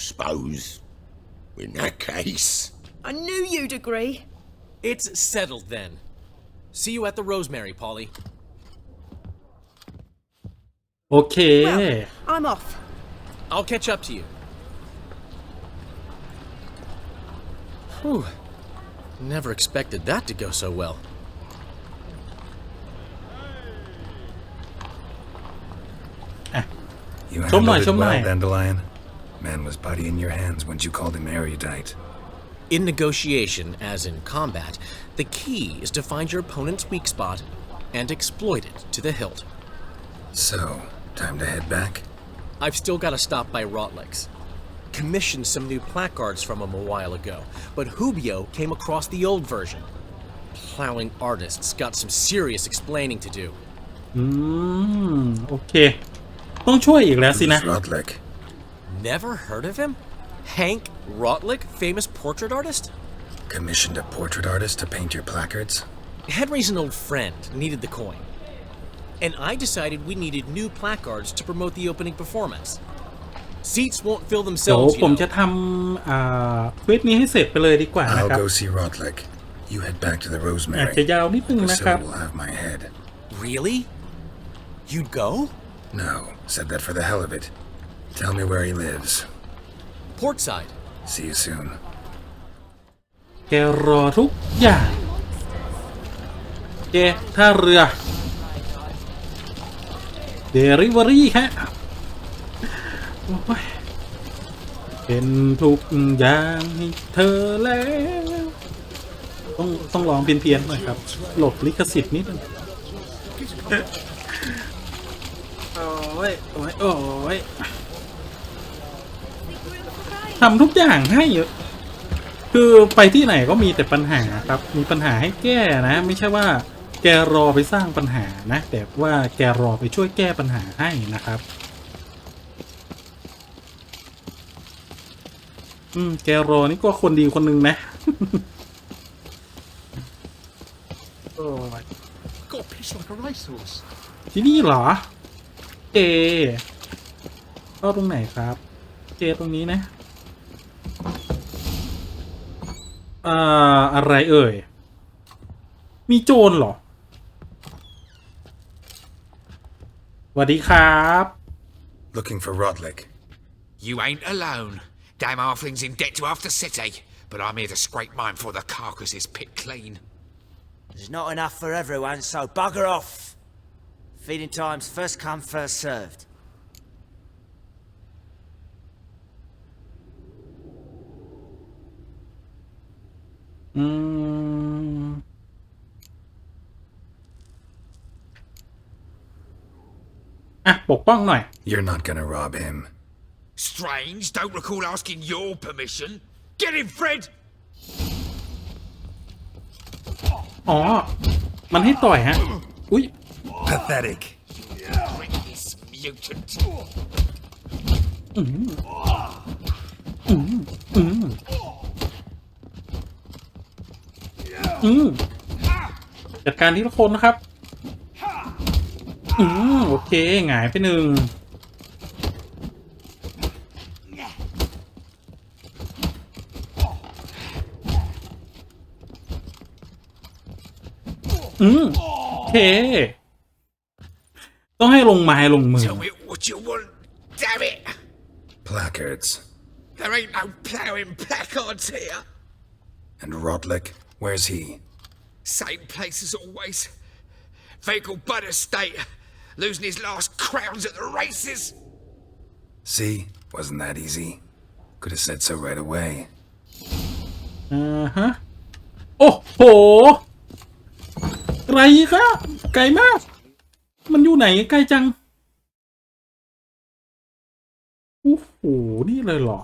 Suppose. In that case... I knew you'd agree. It's settled then. See you at the Rosemary, Polly. โอเค Well, I'm off. I'll catch up to you. Whew. Never expected that to go so well. You ชมหน่อย handled ช it มหน่อย well, Dandelion. Man was body in your hands when you called him erudite. In negotiation, as in combat, the key is to find your opponent's weak spot and exploit it to the hilt. So, time to head back? I've still got to stop by Rotlick's. Commissioned some new placards from him a while ago, but Hubio came across the old version. Plowing artists got some serious explaining to do. โอเค ต้องช่วยอีกแล้วสินะ Who's Rotlick? Never heard of him? Hank Rotlick, famous portrait artist? Commissioned a portrait artist to paint your placards? Henry's an old friend, needed the coin. And I decided we needed new placards to promote the opening performance. Seats won't fill เดี๋ยว themselves, ผม you จะ know. ทำเควสนี้ให้เสร็จไปเลยดีกว่านะ I'll ครับ go see Rotlick. You head back to the อาจ Rosemary. จะยาวนิดนึงนะครับ Priscilla will have my head. Really? You'd go? No, said that for the hell of it. Tell me where he lives. Portside. See you soon. แกรอทุกอย่างแกท่าเรือ Delivery ฮะโอ้ย เป็นทุกอย่างให้เธอแล้วต้องร้องเพี้ยนๆหน่อยครับหลบลิขสิทธิ์นิดนึงโอ้ยโอ้ยโอ้ยทำทุกอย่างให้เยอะคือไปที่ไหนก็มีแต่ปัญหาครับมีปัญหาให้แก้นะไม่ใช่ว่าแกรอไปสร้างปัญหานะแต่ว่าแกรอไปช่วยแก้ปัญหาให้นะครับแกรอนี่ก็คนดีคนหนึ่งนะที่นี่เหรอเจเข้าตรงไหนครับเจตรงนี้นะอะไรเอ่ยมีโจรเหรอสวัสดีครับ Looking for Rodlick. You ain't alone. Damn halfling's in debt to half the city, but I'm here to scrape mine before the carcass is picked clean. There's not enough for everyone, so bugger off. Feeding time's first come, first served. You're not gonna rob him. Strange, don't recall asking your permission. Get him, Fred! อ๋อมันให้ต่อยฮะอุ๊ย Pathetic. This mutant. จัดการที่ทุกคนนะครับโอเคหงายไปหนึ่งโอเคต้องให้ลงไม้ลงมือ Tell me what you want, damn it! Placards. There ain't no ploughing placards here. And Rodlick, where's he? Same place as always. Vehicle butter state. Losing his last crowns at the races. See? Wasn't that easy? Could have said so right away. โอ้โหไกลครับไกลมากมันอยู่ไหนไกลจังโอ้โหนี่เลยเหรอ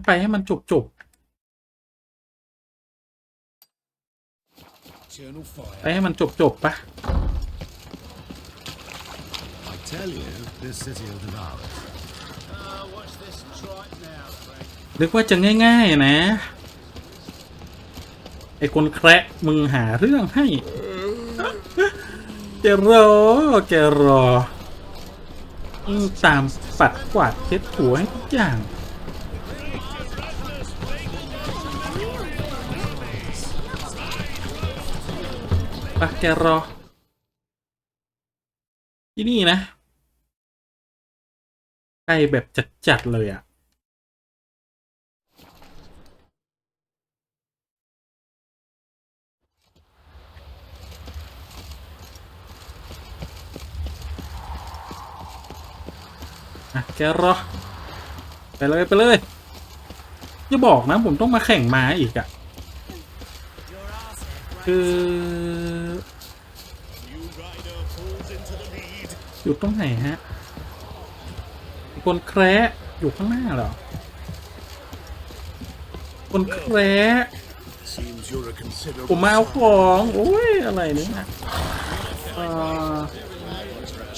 ไปให้มันจบไปให้มันจบปะ I tell you, this city will devour it. นึกว่าจะง่ายๆนะไอ้คนแคระมึงหาเรื่องให้แกรอตามปัดกวาดเช็ดถูให้ทุกอย่างปะแกรอที่นี่นะใกล้แบบจัดเลยอ่ะแกรอไปเลยอย่าบอกนะผมต้องมาแข่งม้าอีกอ่ะคืออยู่ตรงไหนฮะคนแคร์อยู่ข้างหน้าเหรอคนแคร์ผมมาเอาของโอ้ยอะไรเนี่ย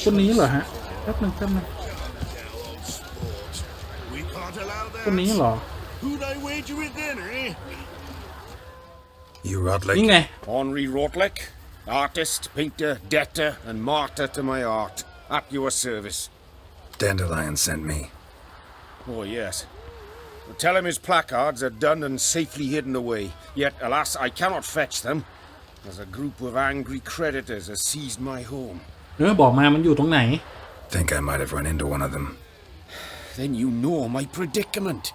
คนนี้เหรอฮะแป๊บนึงคนนี้เหรอ You Rodlick? นี่ไง Henri Rodlick, artist, painter, debtor, and martyr to my art, at your service. Dandelion sent me. Oh, yes. Tell him his placards are done and safely hidden away. Yet, alas, I cannot fetch them, as a group of angry creditors has seized my home. บอกมามันอยู่ตรงไหน Think I might have run into one of them. Then you know my predicament.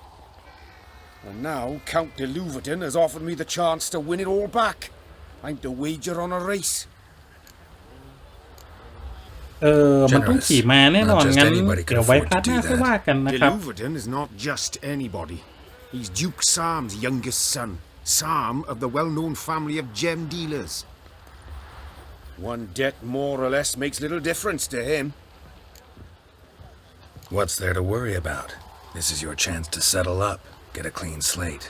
And now Count de Louverton has offered me the chance to win it all back. I'm to wager on a race. มันต้องขี่ม้าแน่นอนงั้นเดี๋ยวไว้พาร์ทหน้าค่อยว่ากันนะครับ 𝙁 is not just anybody. He's Duke Sam's youngest son, Sam of the well-known family of gem dealers. One debt more or less makes little difference to him. What's there to worry about? This is your chance to settle up, get a clean slate.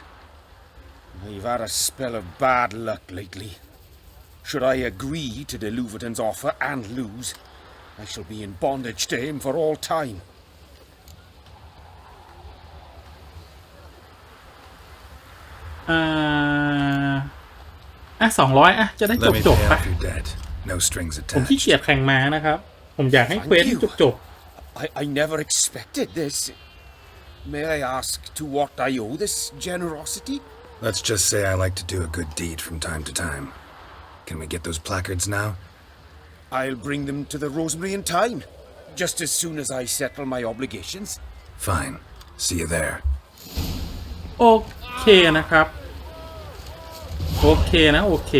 I've had a spell of bad luck lately. Should I agree to the Louverton's offer and lose, I shall be in bondage to him for all time. 200จะได้จบปะ No strings ผมขี้เกียจแข่งม้านะครับผมอยากให้เควสจบ I never expected this. May I ask to what I owe this generosity? Let's just say I like to do a good deed from time to time. Can we get those placards now? I'll bring them to the Rosemary in time, just as soon as I settle my obligations. Fine. See you there. โอเคนะครับโอเคนะโอเค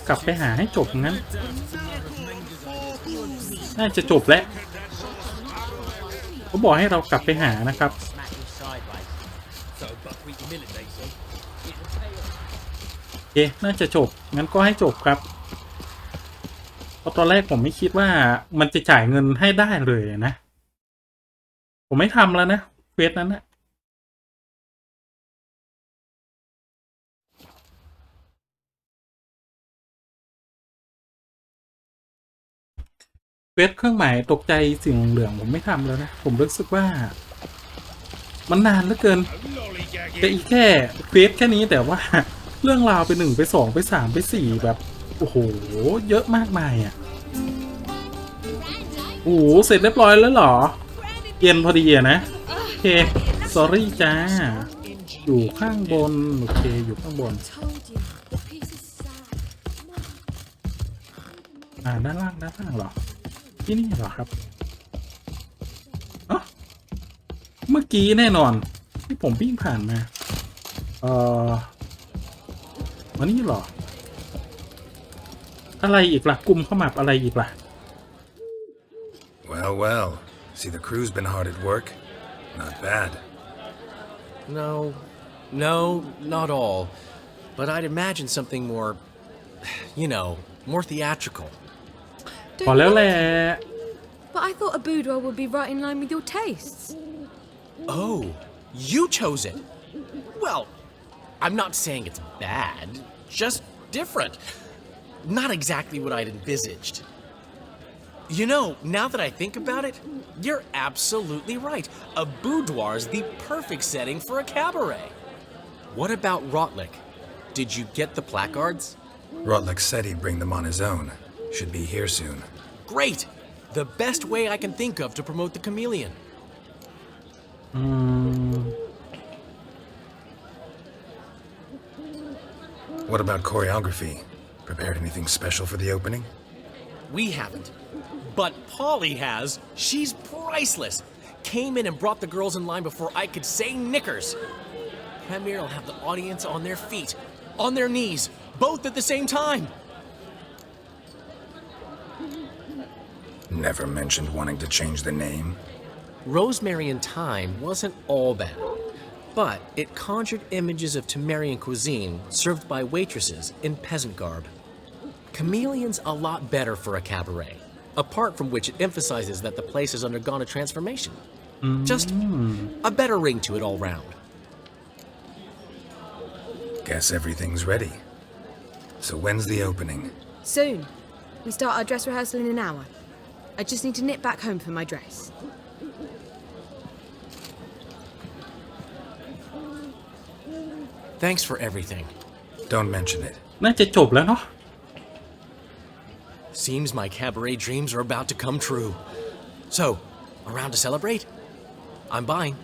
กลับไปหาให้จบงั้นน่าจะจบแล้วเขาบอกให้เรากลับไปหานะครับโอเคน่าจะจบงั้นก็ให้จบครับเพราะตอนแรกผมไม่คิดว่ามันจะจ่ายเงินให้ได้เลยนะผมไม่ทำแล้วนะเควสนั้นนะเควสเครื่องหมายตกใจสิ่งเหลืองผมไม่ทำแล้วนะผมรู้สึกว่ามันนานเหลือเกินแต่อีกแค่เควสแค่นี้แต่ว่าเรื่องราวไป1ไป2ไป3ไป4แบบโอ้โหเยอะมากมายอ่ะโอ้โหเสร็จเรียบร้อยแล้วเหรอเย็นพอดีอะนะโอเค sorry จ้าอยู่ข้างบนโอเคอยู่ข้างบนด้านล่างเหรอที่นี่เหรอครับเมื่อกี้แน่นอนที่ผมวิ่งผ่านมาวันนี้เหรออะไรอีกล่ะกลุ่มเข้ามาอะไรอีกล่ะ Well. See, the crew's been hard at work. Not bad. No, not all. But I'd imagine something more, more theatrical. Don't you like it? But I thought a boudoir would be right in line with your tastes. Oh, you chose it. Well, I'm not saying it's bad, just different. Not exactly what I'd envisaged. Now that I think about it, you're absolutely right. A boudoir's the perfect setting for a cabaret. What about Rotlick? Did you get the placards? Rotlick said he'd bring them on his own. Should be here soon. Great! The best way I can think of to promote the chameleon. What about choreography? Prepared anything special for the opening? We haven't. But Polly has. She's priceless. Came in and brought the girls in line before I could say knickers. Premier will have the audience on their feet, on their knees, both at the same time. Never mentioned wanting to change the name. Rosemary in Time wasn't all bad, but it conjured images of Temerian cuisine served by waitresses in peasant garb. Chameleon's a lot better for a cabaret. Apart from which it emphasizes that the place has undergone a transformation. Just a better ring to it all round. Guess everything's ready. So when's the opening? Soon. We start our dress rehearsal in an hour. I just need to nip back home for my dress. Thanks for everything. Don't mention it. น่าจะจบแล้วเนาะSeems my cabaret dreams are about to come true. So, around to celebrate? I'm buying.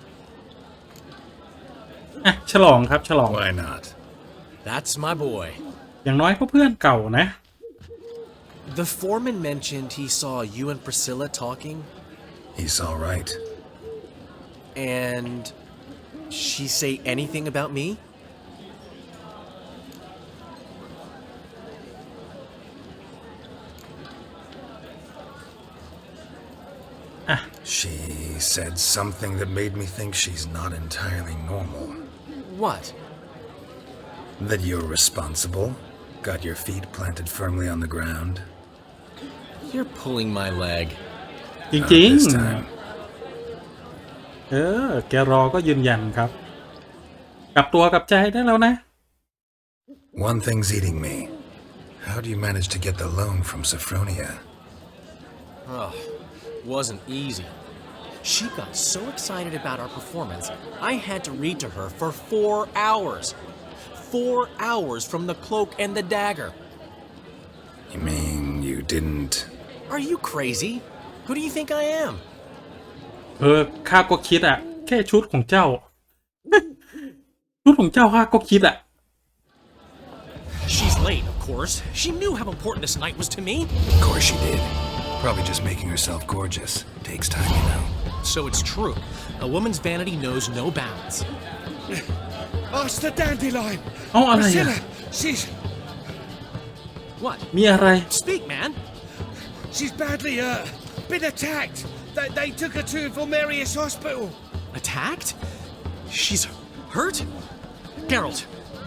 ฉลองครับฉลอง Why not? That's my boy. อย่างน้อยก็เพื่อนเก่านะ The foreman mentioned he saw you and Priscilla talking. He's all right. And she say anything about me? She said something that made me think she's not entirely normal. What? That you're responsible, got your feet planted firmly on the ground. You're pulling my leg. จริงๆแกรอก็ยืนยันครับกลับตัวกลับใจได้แล้วนะ One thing's eating me. How do you manage to get the loan from Sophronia? Oh, wasn't easy. She got so excited about our performance, I had to read to her for 4 hours. 4 hours from the cloak and the dagger. You mean you didn't... Are you crazy? Who do you think I am? ข้าก็คิดแค่ชุดของเจ้า ชุดของเจ้าข้าก็คิดShe's late, of course. She knew how important this night was to me. Of course she did. Probably just making herself gorgeous. Takes time, you know. So it's true. A woman's vanity knows no bounds. Ask the dandelion. Priscilla, she's... What? มีอะไร Speak, man. She's badly been attacked. They took her to Valmerius Hospital. Attacked? She's hurt? Geralt,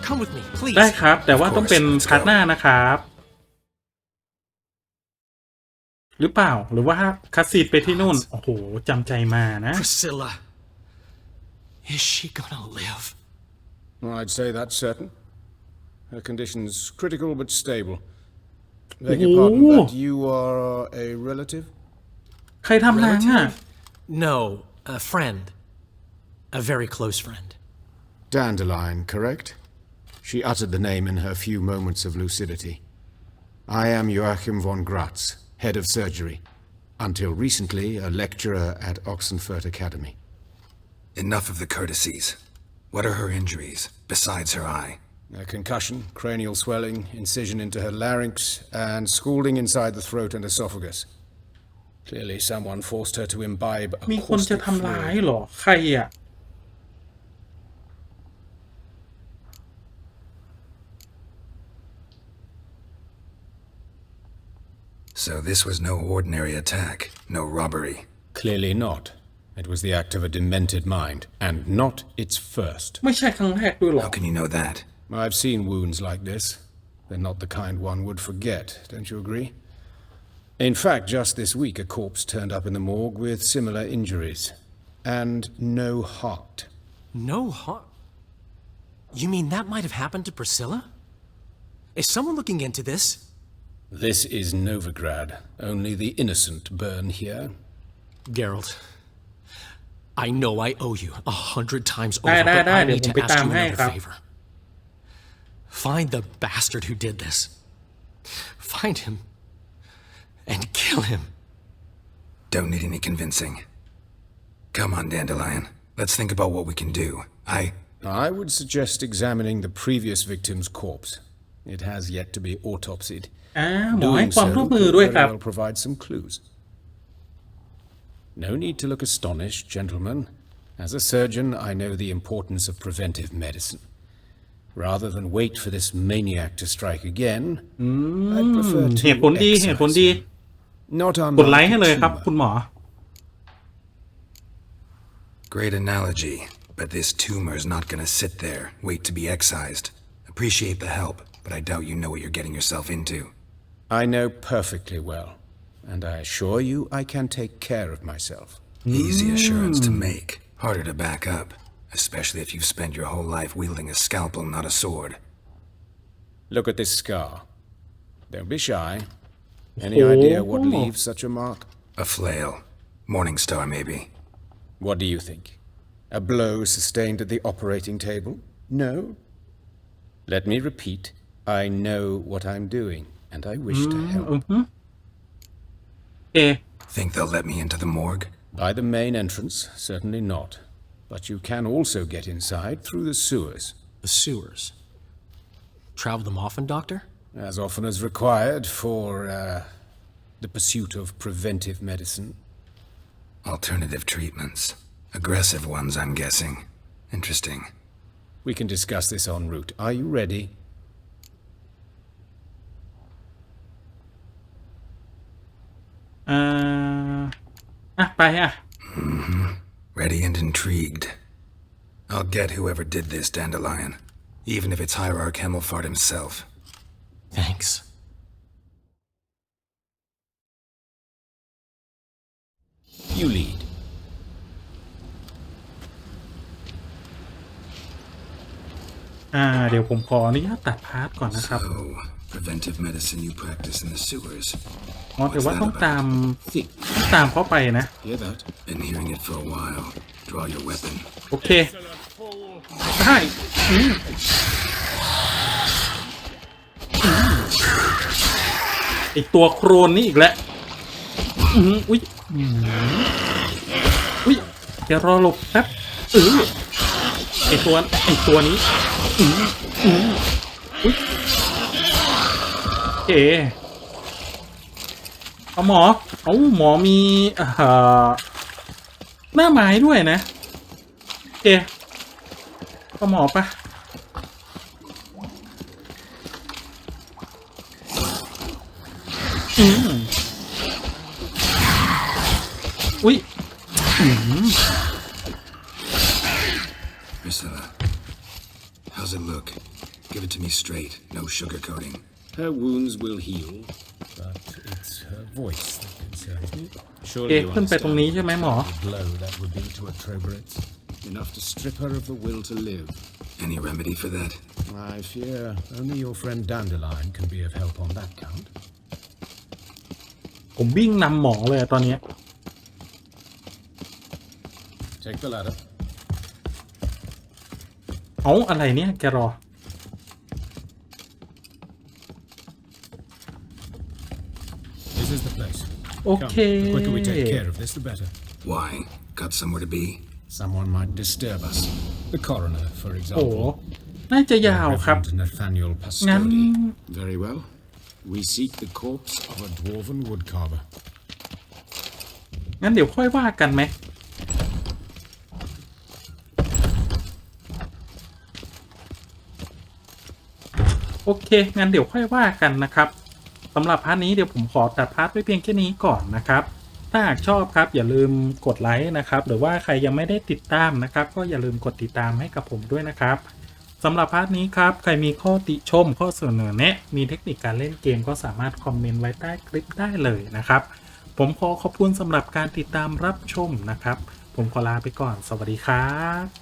come with me, please. ได้ครับแต่ว่าต้องเป็นพาร์ทหน้านะครับหรือเปล่าหรือว่าคัสซีดไปที่นู่นโอ้โหจำใจมานะ Priscilla, is she gonna live? I'd say that's certain. Her condition's critical but stable. Beg your pardon, but you are a relative? ใครทำนางNo, a friend. A very close friend. Dandelion, correct? She uttered the name in her few moments of lucidity. I am Joachim von Gratz, head of surgery. Until recently, a lecturer at Oxenfurt Academy. Enough of the courtesies. What are her injuries, besides her eye? A concussion, cranial swelling, incision into her larynx, and scalding inside the throat and esophagus. Clearly someone forced her to imbibe a มีคนจะ caustic ทำร้าย fluid. เหรอใครSo this was no ordinary attack, no robbery. Clearly not. It was the act of a demented mind, and not its first. ไม่ใช่ครั้งแรกด้วยหรอ How can you know that? I've seen wounds like this. They're not the kind one would forget, don't you agree? In fact, just this week a corpse turned up in the morgue with similar injuries. And no heart. No heart? You mean that might have happened to Priscilla? Is someone looking into this? This is Novigrad. Only the innocent burn here. Geralt, I know I owe you 100 times over, but I need to ask you another favor. Find the bastard who did this. Find him and kill him. Don't need any convincing. Come on, Dandelion. Let's think about what we can do. I would suggest examining the previous victim's corpse. It has yet to be autopsied. หมอให้ความร่วมมือด้วยครับ will provide some clues. No need to look astonished, gentlemen. As a surgeon, I know the importance of preventive medicine. Rather than wait for this maniac to strike again, I'd prefer to เหตุผลดี not กดไลค์ให้เลยครับคุณหมอ Great analogy, but this tumor's not gonna sit there, wait to be excised. Appreciate the help, but I doubt you know what you're getting yourself into. I know perfectly well, and I assure you I can take care of myself. Easy assurance to make, harder to back up, especially if you've spent your whole life wielding a scalpel, not a sword. Look at this scar. Don't be shy. Any idea what leaves such a mark? A flail. Morning star, maybe. What do you think? A blow sustained at the operating table? No? Let me repeat. I know what I'm doing, and I wish to help. Think they'll let me into the morgue? By the main entrance, certainly not. But you can also get inside through the sewers. The sewers? Travel them often, Doctor? As often as required for, the pursuit of preventive medicine. Alternative treatments. Aggressive ones, I'm guessing. Interesting. We can discuss this en route. Are you ready? อ ไปReady and intrigued. I'll get whoever did this, Dandelion, even if it's Hierarch Himmelfart himself. Thanks. You lead. เดี๋ยวผมขออนุญาตตัดพาร์ทก่อนนะครับ Preventive medicine you practice in the sewers. แต่ว่าต้องตามเข้าไปนะ Been hearing it for a while. Draw your weapon. โอเคได้ไอตัวโครนนี่อีกแล้วอุ้ยเดี๋ยวรอหลบแป๊บไอตัวนี้อุ้ยโอเคเอาหมอมีหน้าไม้ด้วยนะโอเคเอาหมอปะอุ้ยPriscilla, how's it look? Give it to me straight, no sugarcoating. Her wounds will heal, but it's her voice that concerns me. Surely you ขึ้นไปตรงนี้ใช่ไหมหมอ understand the blow that would be to a Trobritz. Enough to strip her of the will to live. Any remedy for that? I fear only your friend Dandelion can be of help on that count. ผมวิ่งนำหมอเลยตอนนี้ Take the ladder. เอาอะไรเนี่ยแกรอ This is the place. โอเค Come, the quicker we take care of this, the better. Why? Got somewhere to be? Someone might disturb us. The coroner, for โอ้ example. น่าจะยาวครับ Nathaniel งั้น Pastodi. Very well. We seek the corpse of a dwarven woodcarver. งั้นเดี๋ยวค่อยว่ากันไหมโอเคงั้นเดี๋ยวค่อยว่ากันนะครับสำหรับพาร์ทนี้เดี๋ยวผมขอตัดพาร์ทไว้เพียงแค่นี้ก่อนนะครับถ้าหากชอบครับอย่าลืมกดไลค์นะครับหรือว่าใครยังไม่ได้ติดตามนะครับก็อย่าลืมกดติดตามให้กับผมด้วยนะครับสำหรับพาร์ทนี้ครับใครมีข้อติชมข้อเสนอแนะมีเทคนิคการเล่นเกมก็สามารถคอมเมนต์ไว้ใต้คลิปได้เลยนะครับผมขอขอบคุณสำหรับการติดตามรับชมนะครับผมขอลาไปก่อนสวัสดีครับ